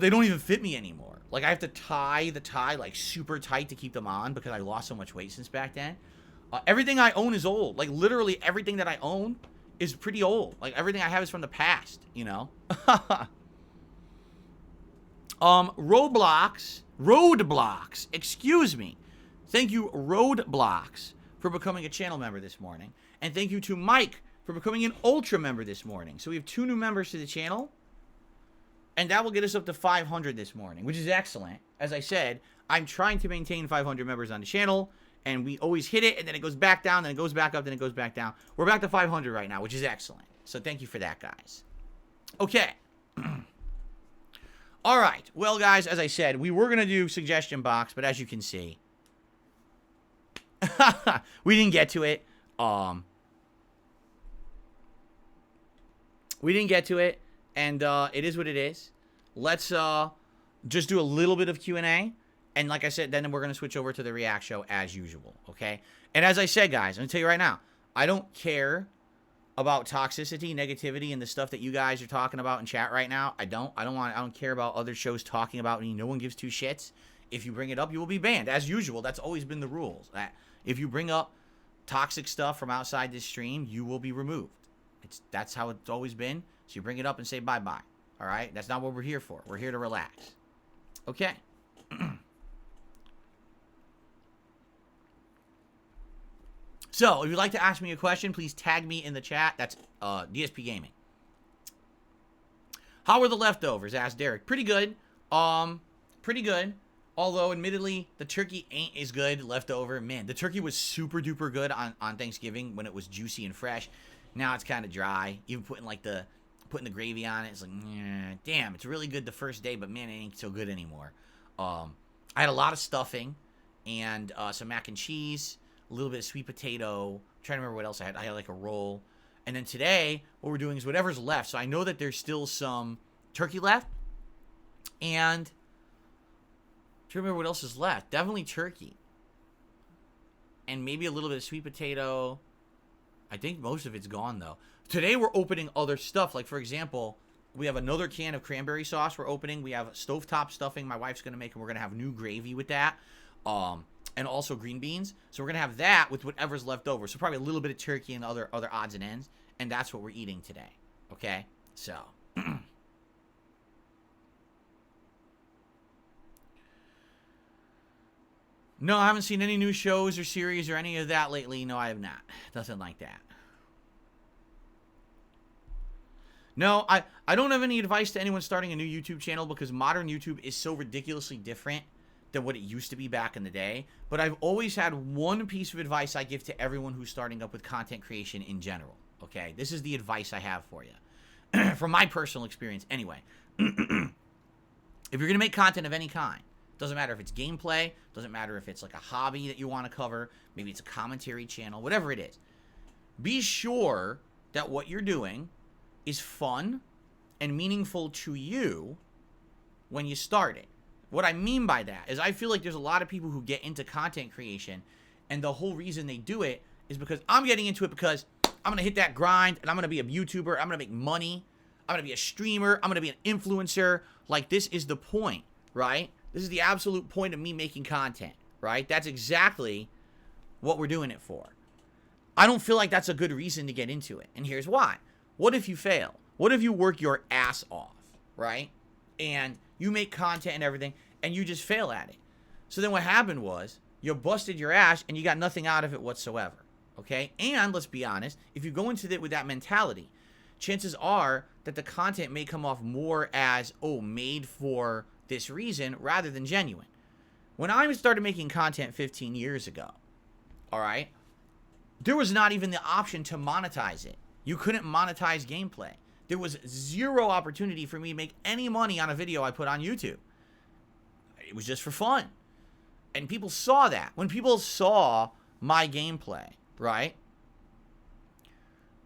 Speaker 1: they don't even fit me anymore. Like I have to tie the tie like super tight to keep them on because I lost so much weight since back then. Everything I own is old. Like, literally everything that I own is pretty old. Like, everything I have is from the past, you know? Roadblocks, excuse me. Thank you, Roadblocks, for becoming a channel member this morning. And thank you to Mike for becoming an Ultra member this morning. So we have 2 new members to the channel. And that will get us up to 500 this morning, which is excellent. As I said, I'm trying to maintain 500 members on the channel. And we always hit it, and then it goes back down, then it goes back up, then it goes back down. We're back to 500 right now, which is excellent. So thank you for that, guys. Okay. All right. Well, guys, as I said, we were going to do suggestion box, but as you can see, we didn't get to it. We didn't get to it, and it is what it is. Let's just do a little bit of Q&A. And like I said, then we're going to switch over to the React show as usual, okay? And as I said, guys, I'm going to tell you right now, I don't care about toxicity, negativity, and the stuff that you guys are talking about in chat right now. I don't care about other shows talking about me. No one gives 2 shits. If you bring it up, you will be banned. As usual, that's always been the rules. If you bring up toxic stuff from outside this stream, you will be removed. That's how it's always been. So you bring it up and say bye-bye, all right? That's not what we're here for. We're here to relax. Okay. So, if you'd like to ask me a question, please tag me in the chat. That's DSPGaming. How are the leftovers? Asked Derek. Pretty good. Pretty good. Although, admittedly, the turkey ain't as good leftover. Man, the turkey was super duper good on Thanksgiving when it was juicy and fresh. Now it's kind of dry. Even putting the gravy on it, it's like, damn, it's really good the first day, but man, it ain't so good anymore. I had a lot of stuffing and some mac and cheese. A little bit of sweet potato. I'm trying to remember what else I had. I had like a roll. And then today, what we're doing is whatever's left. So I know that there's still some turkey left. And I'm trying to remember what else is left. Definitely turkey. And maybe a little bit of sweet potato. I think most of it's gone, though. Today, we're opening other stuff. Like, for example, We have another can of cranberry sauce we're opening. We have stovetop stuffing my wife's going to make, and we're going to have new gravy with that. And also green beans. So we're going to have that with whatever's left over. So probably a little bit of turkey and other odds and ends. And that's what we're eating today. Okay? So. No, I haven't seen any new shows or series or any of that lately. No, I have not. Nothing like that. No, I don't have any advice to anyone starting a new YouTube channel because modern YouTube is so ridiculously different than what it used to be back in the day. But I've always had one piece of advice I give to everyone who's starting up with content creation in general. Okay? This is the advice I have for you. From my personal experience anyway. If you're going to make content of any kind, doesn't matter if it's gameplay, doesn't matter if it's like a hobby that you want to cover, maybe it's a commentary channel, whatever it is. Be sure that what you're doing is fun and meaningful to you when you start it. What I mean by that is I feel like there's a lot of people who get into content creation and the whole reason they do it is because I'm getting into it because I'm going to hit that grind and I'm going to be a YouTuber, I'm going to make money, I'm going to be a streamer, I'm going to be an influencer. Like, this is the point, right? This is the absolute point of me making content, right? That's exactly what we're doing it for. I don't feel like that's a good reason to get into it. And here's why. What if you fail? What if you work your ass off, right? And you make content and everything, and you just fail at it. So then what happened was, you busted your ass, and you got nothing out of it whatsoever, okay? And let's be honest, if you go into it with that mentality, chances are that the content may come off more as, oh, made for this reason, rather than genuine. When I started making content 15 years ago, all right, there was not even the option to monetize it. You couldn't monetize gameplay. There was zero opportunity for me to make any money on a video I put on YouTube. It was just for fun. And people saw that. When people saw my gameplay, right,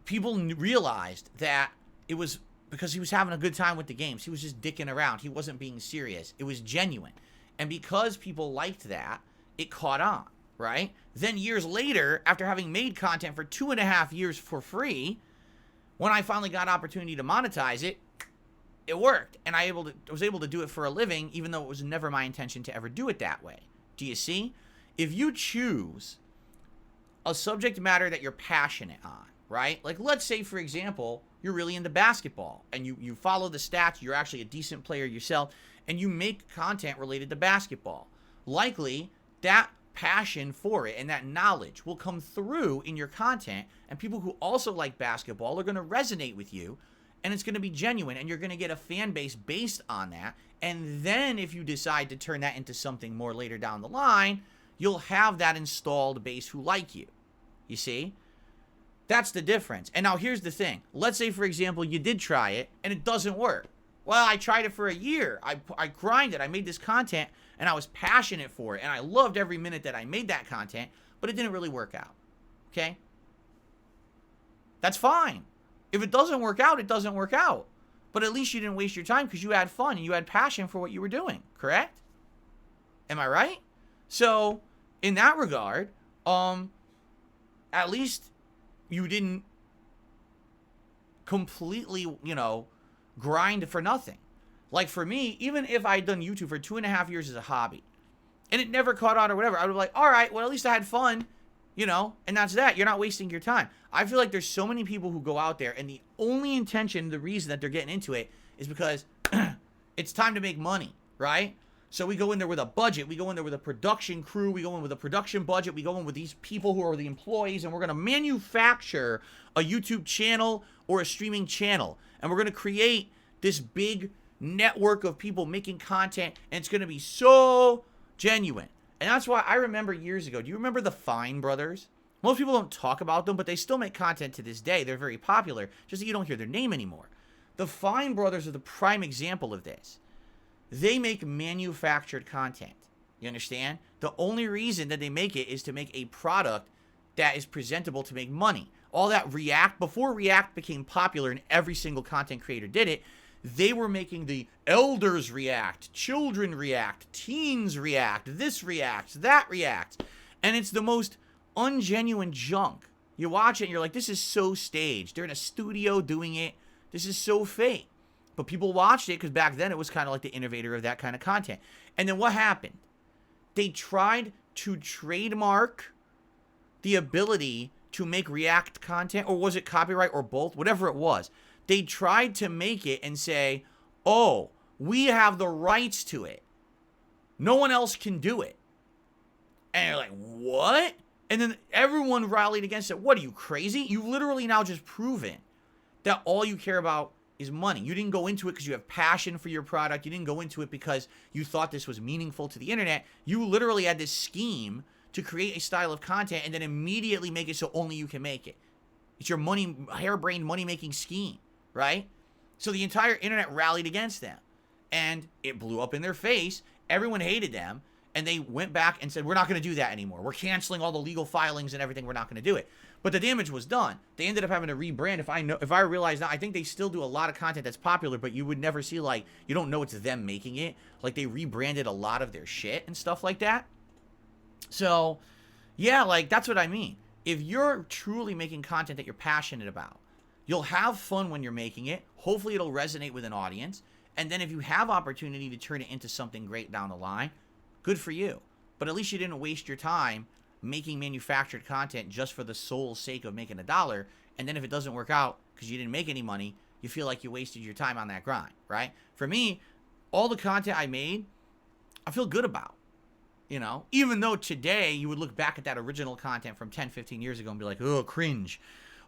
Speaker 1: people realized that it was because he was having a good time with the games. He was just dicking around. He wasn't being serious. It was genuine. And because people liked that, it caught on, right? Then years later, after having made content for 2.5 years for free, when I finally got opportunity to monetize it, it worked. And I was able to do it for a living, even though it was never my intention to ever do it that way. Do you see? If you choose a subject matter that you're passionate on, right? Like, let's say, for example, you're really into basketball, and you follow the stats, you're actually a decent player yourself, and you make content related to basketball. Likely, that passion for it and that knowledge will come through in your content, and people who also like basketball are going to resonate with you, and it's going to be genuine, and you're going to get a fan base based on that. And then if you decide to turn that into something more later down the line, you'll have that installed base who like you. You see? That's the difference. And now here's the thing. Let's say, for example, you did try it and it doesn't work. Well, I tried it for a year. I grinded. I made this content and I was passionate for it. And I loved every minute that I made that content, but it didn't really work out. Okay? That's fine. If it doesn't work out, it doesn't work out. But at least you didn't waste your time because you had fun and you had passion for what you were doing. Correct? Am I right? So, in that regard, at least you didn't completely, grind for nothing. Like for me, even if I'd done YouTube for 2.5 years as a hobby and it never caught on or whatever, I would be like, all right, well, at least I had fun, and that's that. You're not wasting your time. I feel like there's so many people who go out there and the only intention, the reason that they're getting into it is because it's time to make money, right? So we go in there with a budget. We go in there with a production crew. We go in with a production budget. We go in with these people who are the employees, and we're going to manufacture a YouTube channel or a streaming channel. And we're going to create this big network of people making content, and it's going to be so genuine. And that's why I remember years ago, do you remember the Fine Brothers? Most people don't talk about them, but they still make content to this day. They're very popular, just that you don't hear their name anymore. The Fine Brothers are the prime example of this. They make manufactured content. You understand? The only reason that they make it is to make a product that is presentable to make money. All that before React became popular and every single content creator did it, they were making the elders react, children react, teens react, this reacts, that reacts. And it's the most ungenuine junk. You watch it and you're like, this is so staged. They're in a studio doing it. This is so fake. But people watched it because back then it was kind of like the innovator of that kind of content. And then what happened? They tried to trademark the ability to make React content, or was it copyright or both? Whatever it was. They tried to make it and say, oh, we have the rights to it. No one else can do it. And you're like, what? And then everyone rallied against it. What, are you crazy? You've literally now just proven that all you care about is money. You didn't go into it because you have passion for your product. You didn't go into it because you thought this was meaningful to the internet. You literally had this scheme to create a style of content and then immediately make it so only you can make it. It's your harebrained money-making scheme, right? So the entire internet rallied against them. And it blew up in their face. Everyone hated them. And they went back and said, we're not going to do that anymore. We're canceling all the legal filings and everything. We're not going to do it. But the damage was done. They ended up having to rebrand. If I realize now, I think they still do a lot of content that's popular, but you would never see, like, you don't know it's them making it. Like, they rebranded a lot of their shit and stuff like that. So, yeah, like, that's what I mean. If you're truly making content that you're passionate about, you'll have fun when you're making it. Hopefully it'll resonate with an audience. And then if you have opportunity to turn it into something great down the line, good for you. But at least you didn't waste your time making manufactured content just for the sole sake of making $1. And then if it doesn't work out because you didn't make any money, you feel like you wasted your time on that grind, right? For me, all the content I made, I feel good about, you know? Even though today you would look back at that original content from 10, 15 years ago and be like, oh, cringe.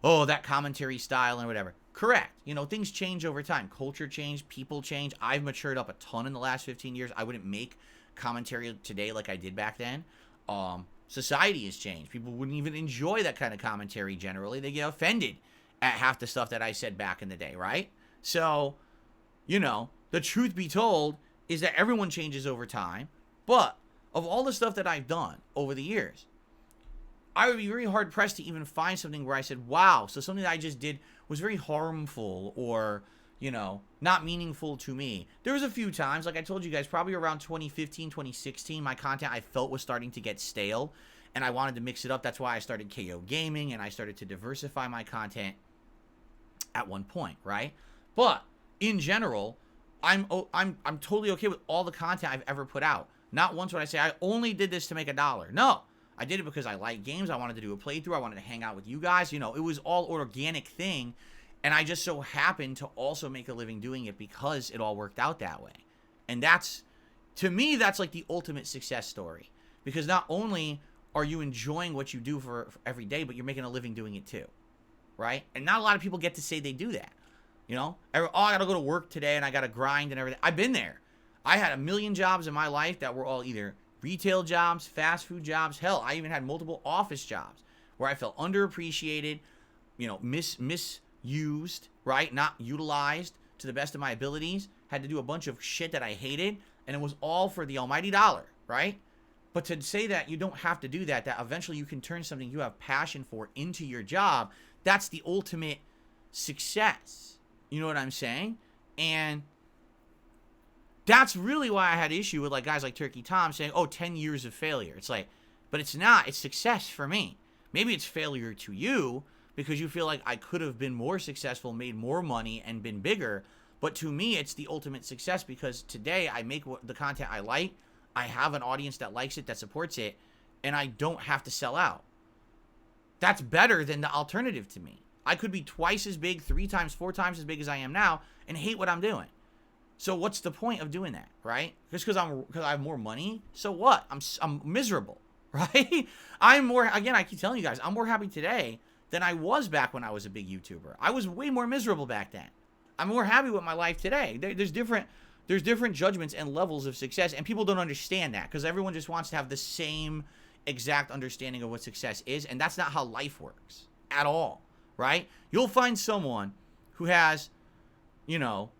Speaker 1: Oh, that commentary style and whatever. Correct. You know, things change over time. Culture change, people change. I've matured up a ton in the last 15 years. I wouldn't make commentary today like I did back then. Society has changed. People wouldn't even enjoy that kind of commentary generally. They get offended at half the stuff that I said back in the day, right? So, you know, the truth be told is that everyone changes over time. But of all the stuff that I've done over the years, I would be very hard pressed to even find something where I said, wow, so something that I just did was very harmful or, you know, not meaningful to me. There was a few times, like I told you guys, probably around 2015, 2016, my content I felt was starting to get stale and I wanted to mix it up. That's why I started DSPGaming and I started to diversify my content at one point, right? But in general, I'm totally okay with all the content I've ever put out. Not once would I say I only did this to make $1. No. I did it because I like games. I wanted to do a playthrough. I wanted to hang out with you guys. You know, it was all organic thing. And I just so happened to also make a living doing it because it all worked out that way. And that's, to me, that's like the ultimate success story. Because not only are you enjoying what you do for every day, but you're making a living doing it too. Right? And not a lot of people get to say they do that. You know? Oh, I got to go to work today and I got to grind and everything. I've been there. I had a million jobs in my life that were all either retail jobs, fast food jobs. Hell, I even had multiple office jobs where I felt underappreciated, you know, misused, right? Not utilized to the best of my abilities. Had to do a bunch of shit that I hated, and it was all for the almighty dollar, right? But to say that you don't have to do that, that eventually you can turn something you have passion for into your job, that's the ultimate success. You know what I'm saying? And that's really why I had issue with like guys like Turkey Tom saying, oh, 10 years of failure. It's like, but it's not. It's success for me. Maybe it's failure to you because you feel like I could have been more successful, made more money, and been bigger. But to me, it's the ultimate success because today I make the content I like. I have an audience that likes it, that supports it, and I don't have to sell out. That's better than the alternative to me. I could be twice as big, 3 times, 4 times as big as I am now and hate what I'm doing. So what's the point of doing that, right? Just because I have more money, so what? I'm miserable, right? I'm more, again, I keep telling you guys, I'm more happy today than I was back when I was a big YouTuber. I was way more miserable back then. I'm more happy with my life today. There's different judgments and levels of success, and people don't understand that because everyone just wants to have the same exact understanding of what success is, and that's not how life works at all, right? You'll find someone who has, you know,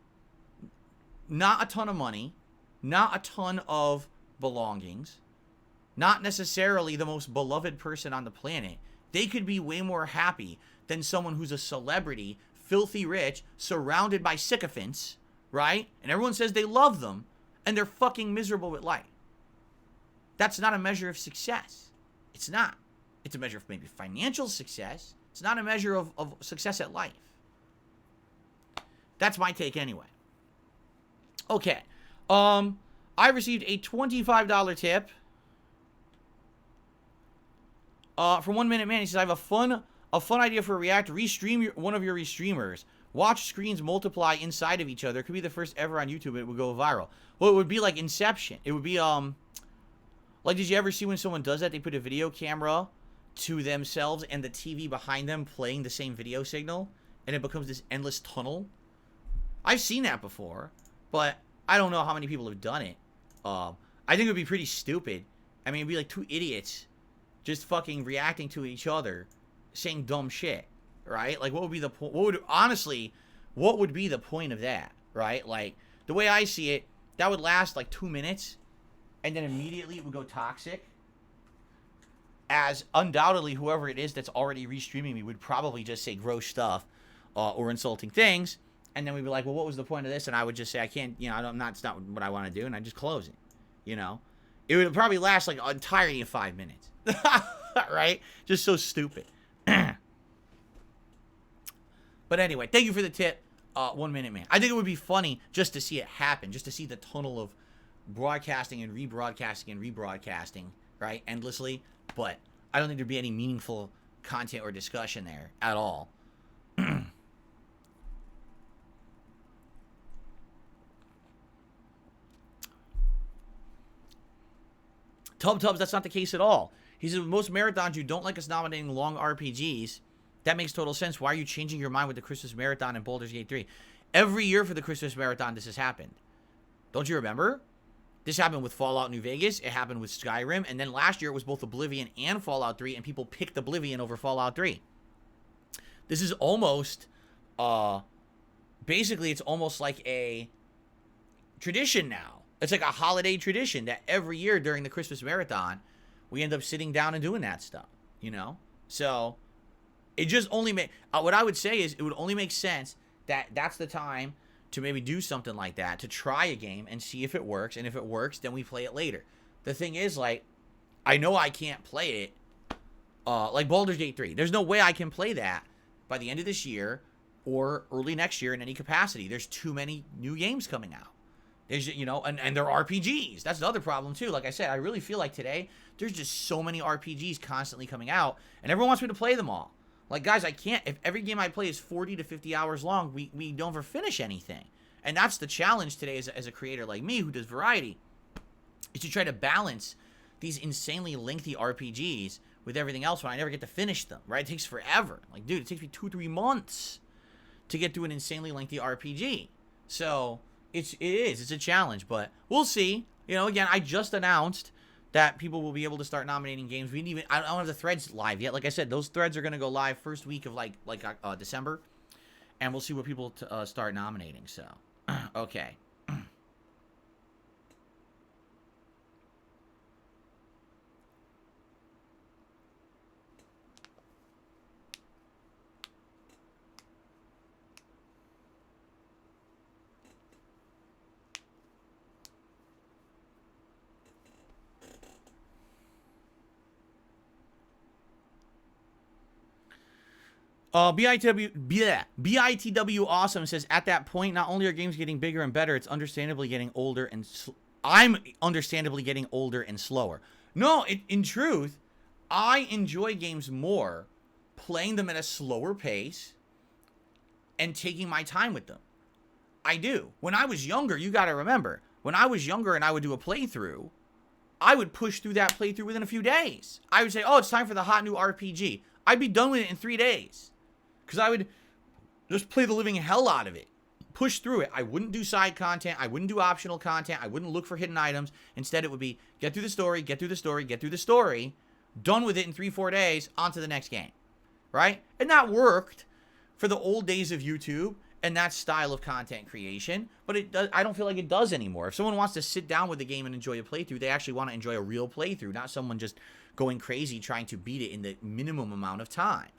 Speaker 1: not a ton of money, not a ton of belongings, not necessarily the most beloved person on the planet. They could be way more happy than someone who's a celebrity, filthy rich, surrounded by sycophants, right? And everyone says they love them, and they're fucking miserable with life. That's not a measure of success. It's not. It's a measure of maybe financial success. It's not a measure of success at life. That's my take anyway. Okay. I received a $25 tip from 1 Minute Man. He says, I have a fun idea for a react. Restream one of your restreamers. Watch screens multiply inside of each other. It could be the first ever on YouTube. It would go viral. Well, it would be like Inception. It would be, like, did you ever see when someone does that? They put a video camera to themselves and the TV behind them playing the same video signal, and it becomes this endless tunnel. I've seen that before, but I don't know how many people have done it. I think it would be pretty stupid. I mean, it'd be like two idiots just fucking reacting to each other, saying dumb shit, right? Like, what would be the point? What would be the point of that, right? Like, the way I see it, that would last like 2 minutes, and then immediately it would go toxic, as undoubtedly whoever it is that's already restreaming me would probably just say gross stuff or insulting things, and then we'd be like, well, what was the point of this? And I would just say, I can't, you know, it's not what I want to do, and I just close it, you know? It would probably last like an entirety of 5 minutes, right? Just so stupid. But anyway, thank you for the tip, 1 Minute Man. I think it would be funny just to see it happen, just to see the tunnel of broadcasting and rebroadcasting and rebroadcasting, right, endlessly. But I don't think there'd be any meaningful content or discussion there at all. Tubs, that's not the case at all. He says, with most marathons, you don't like us nominating long RPGs. That makes total sense. Why are you changing your mind with the Christmas Marathon and Baldur's Gate 3? Every year for the Christmas Marathon, this has happened. Don't you remember? This happened with Fallout New Vegas. It happened with Skyrim. And then last year, it was both Oblivion and Fallout 3, and people picked Oblivion over Fallout 3. This is almost, basically, it's almost like a tradition now. It's like a holiday tradition that every year during the Christmas Marathon, we end up sitting down and doing that stuff, you know? So, it just only what I would say is it would only make sense that that's the time to maybe do something like that, to try a game and see if it works, and if it works, then we play it later. The thing is, like, I know I can't play it, like Baldur's Gate 3. There's no way I can play that by the end of this year or early next year in any capacity. There's too many new games coming out. There's, you know, and they're RPGs. That's the other problem, too. Like I said, I really feel like today, there's just so many RPGs constantly coming out, and everyone wants me to play them all. Like, guys, I can't. If every game I play is 40 to 50 hours long, we don't ever finish anything. And that's the challenge today as a creator like me who does variety, is to try to balance these insanely lengthy RPGs with everything else when I never get to finish them, right? It takes forever. Like, dude, it takes me 2-3 months to get through an insanely lengthy RPG. So, it's a challenge, but we'll see. You know, again, I just announced that people will be able to start nominating games. I don't have the threads live yet. Like I said, those threads are going to go live first week of like December, and we'll see what people start nominating. So, okay. BITW Awesome says, at that point, not only are games getting bigger and better, it's understandably getting older and I'm understandably getting older and slower. No, in truth, I enjoy games more playing them at a slower pace and taking my time with them. I do. When I was younger, you got to remember, when I was younger and I would do a playthrough, I would push through that playthrough within a few days. I would say, oh, it's time for the hot new RPG. I'd be done with it in 3 days. Because I would just play the living hell out of it. Push through it. I wouldn't do side content. I wouldn't do optional content. I wouldn't look for hidden items. Instead, it would be get through the story, get through the story, get through the story. Done with it in 3-4 days. On to the next game. Right? And that worked for the old days of YouTube and that style of content creation. But it does, I don't feel like it does anymore. If someone wants to sit down with the game and enjoy a playthrough, they actually want to enjoy a real playthrough. Not someone just going crazy trying to beat it in the minimum amount of time.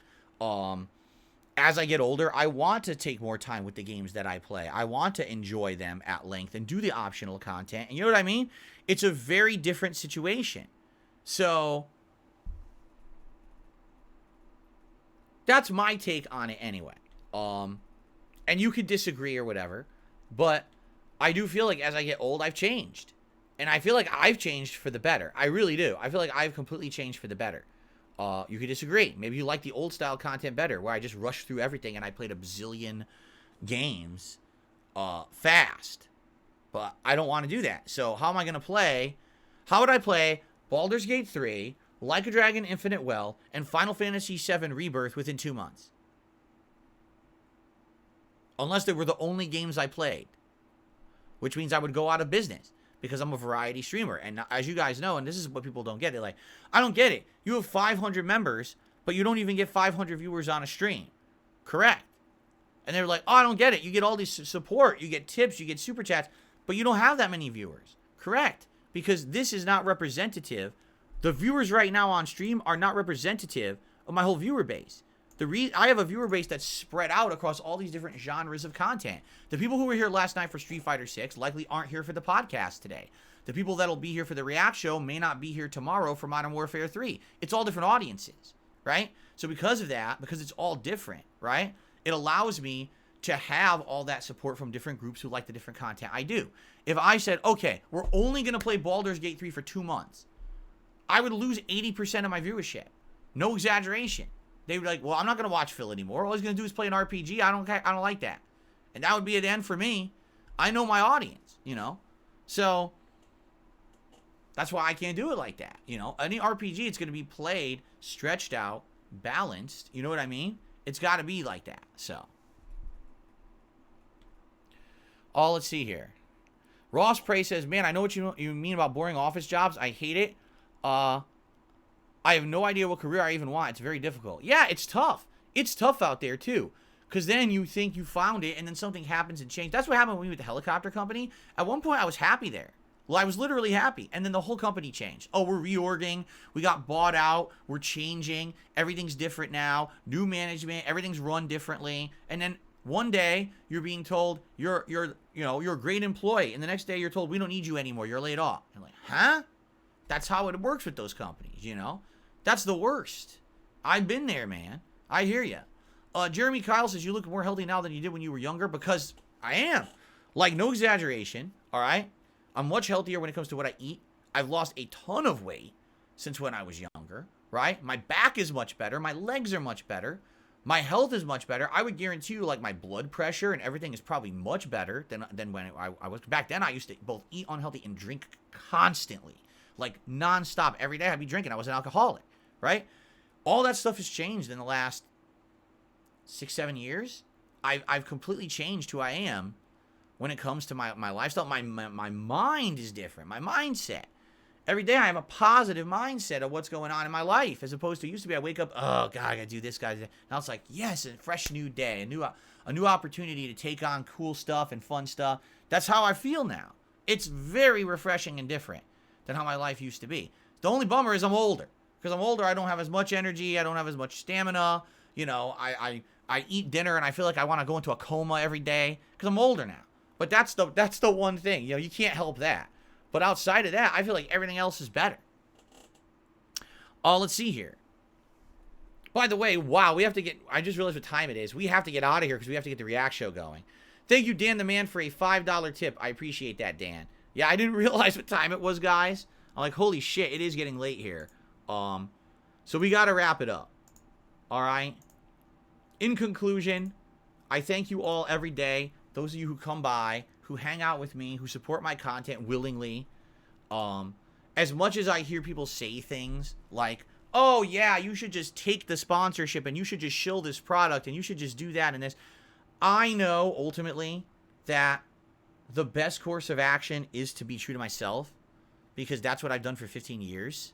Speaker 1: As I get older, I want to take more time with the games that I play. I want to enjoy them at length and do the optional content. And you know what I mean? It's a very different situation. So, that's my take on it anyway. And you could disagree or whatever. But I do feel like as I get old, I've changed. And I feel like I've changed for the better. I really do. I feel like I've completely changed for the better. You could disagree. Maybe you like the old style content better, where I just rushed through everything and I played a bazillion games fast. But I don't want to do that. So how am I going to play? How would I play Baldur's Gate 3, Like a Dragon Infinite Well, and Final Fantasy VII Rebirth within 2 months? Unless they were the only games I played. Which means I would go out of business. Because I'm a variety streamer. And as you guys know, and this is what people don't get, they're like, I don't get it. You have 500 members, but you don't even get 500 viewers on a stream. Correct. And they're like, oh, I don't get it. You get all this support. You get tips. You get super chats. But you don't have that many viewers. Correct. Because this is not representative. The viewers right now on stream are not representative of my whole viewer base. I have a viewer base that's spread out across all these different genres of content. The people who were here last night for Street Fighter 6 likely aren't here for the podcast today. The people that'll be here for the React show may not be here tomorrow for Modern Warfare 3. It's all different audiences, right? So because of that, because it's all different, right? It allows me to have all that support from different groups who like the different content I do. If I said, okay, we're only going to play Baldur's Gate 3 for 2 months, I would lose 80% of my viewership. No exaggeration. They would be like, well, I'm not going to watch Phil anymore. All he's going to do is play an RPG. I don't like that. And that would be an end for me. I know my audience, you know. So that's why I can't do it like that, you know. Any RPG, it's going to be played, stretched out, balanced. You know what I mean? It's got to be like that. So, let's see here. Ross Prey says, man, I know what you mean about boring office jobs. I hate it. I have no idea what career I even want. It's very difficult. Yeah, it's tough. It's tough out there, too. Because then you think you found it, and then something happens and changes. That's what happened when we were with the helicopter company. At one point, I was happy there. Well, I was literally happy. And then the whole company changed. Oh, we're reorging. We got bought out. We're changing. Everything's different now. New management. Everything's run differently. And then one day, you're being told you're a great employee. And the next day, you're told, we don't need you anymore. You're laid off. You're like, huh? That's how it works with those companies, you know? That's the worst. I've been there, man. I hear you. Jeremy Kyle says, you look more healthy now than you did when you were younger, because I am. Like, no exaggeration, all right? I'm much healthier when it comes to what I eat. I've lost a ton of weight since when I was younger, right? My back is much better. My legs are much better. My health is much better. I would guarantee you, like, my blood pressure and everything is probably much better than when I was. Back then, I used to both eat unhealthy and drink constantly. Like, nonstop. Every day I'd be drinking. I was an alcoholic, right? All that stuff has changed in the last 6-7 years. I've completely changed who I am when it comes to my lifestyle. My mind is different. My mindset. Every day I have a positive mindset of what's going on in my life, as opposed to used to be I wake up, oh, God, I got to do this, guy. Now it's like, yes, a fresh new day, a new opportunity to take on cool stuff and fun stuff. That's how I feel now. It's very refreshing and different than how my life used to be. The only bummer is I'm older. Because I'm older, I don't have as much energy. I don't have as much stamina. You know, I eat dinner and I feel like I want to go into a coma every day because I'm older now. But that's the one thing. You know, you can't help that. But outside of that, I feel like everything else is better. Let's see here. By the way, wow, we have to get... I just realized what time it is. We have to get out of here because we have to get the React show going. Thank you, Dan the Man, for a $5 tip. I appreciate that, Dan. Yeah, I didn't realize what time it was, guys. I'm like, holy shit, it is getting late here. So we got to wrap it up. All right? In conclusion, I thank you all every day. Those of you who come by, who hang out with me, who support my content willingly. As much as I hear people say things like, oh, yeah, you should just take the sponsorship and you should just shill this product and you should just do that and this. I know, ultimately, that the best course of action is to be true to myself, because that's what I've done for 15 years,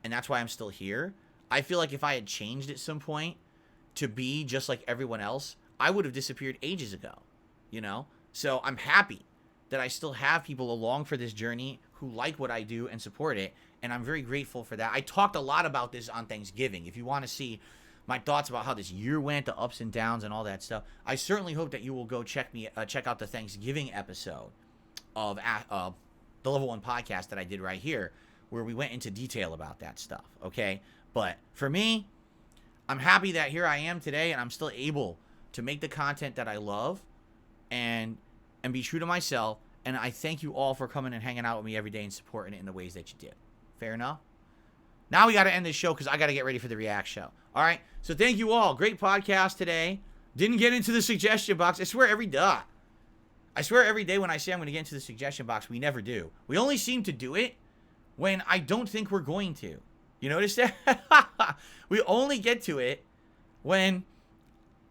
Speaker 1: and that's why I'm still here. I feel like if I had changed at some point to be just like everyone else, I would have disappeared ages ago, you know? So I'm happy that I still have people along for this journey who like what I do and support it, and I'm very grateful for that. I talked a lot about this on Thanksgiving. If you want to see my thoughts about how this year went, the ups and downs and all that stuff, I certainly hope that you will go check out the Thanksgiving episode of the Level 1 podcast that I did right here, where we went into detail about that stuff, okay? But for me, I'm happy that here I am today and I'm still able to make the content that I love and be true to myself And I thank you all for coming and hanging out with me every day and supporting it in the ways that you do. Fair enough? Now we got to end this show because I got to get ready for the React show. All right? So thank you all. Great podcast today. Didn't get into the suggestion box. I swear every day when I say I'm going to get into the suggestion box, we never do. We only seem to do it when I don't think we're going to. You notice that? We only get to it when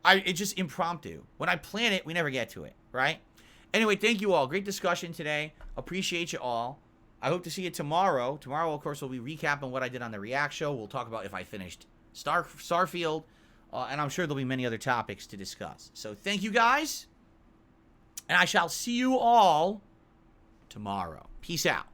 Speaker 1: it's just impromptu. When I plan it, we never get to it, right? Anyway, thank you all. Great discussion today. Appreciate you all. I hope to see you tomorrow. Tomorrow, of course, we'll be recapping what I did on the React show. We'll talk about if I finished Starfield. And I'm sure there'll be many other topics to discuss. So thank you guys. And I shall see you all tomorrow. Peace out.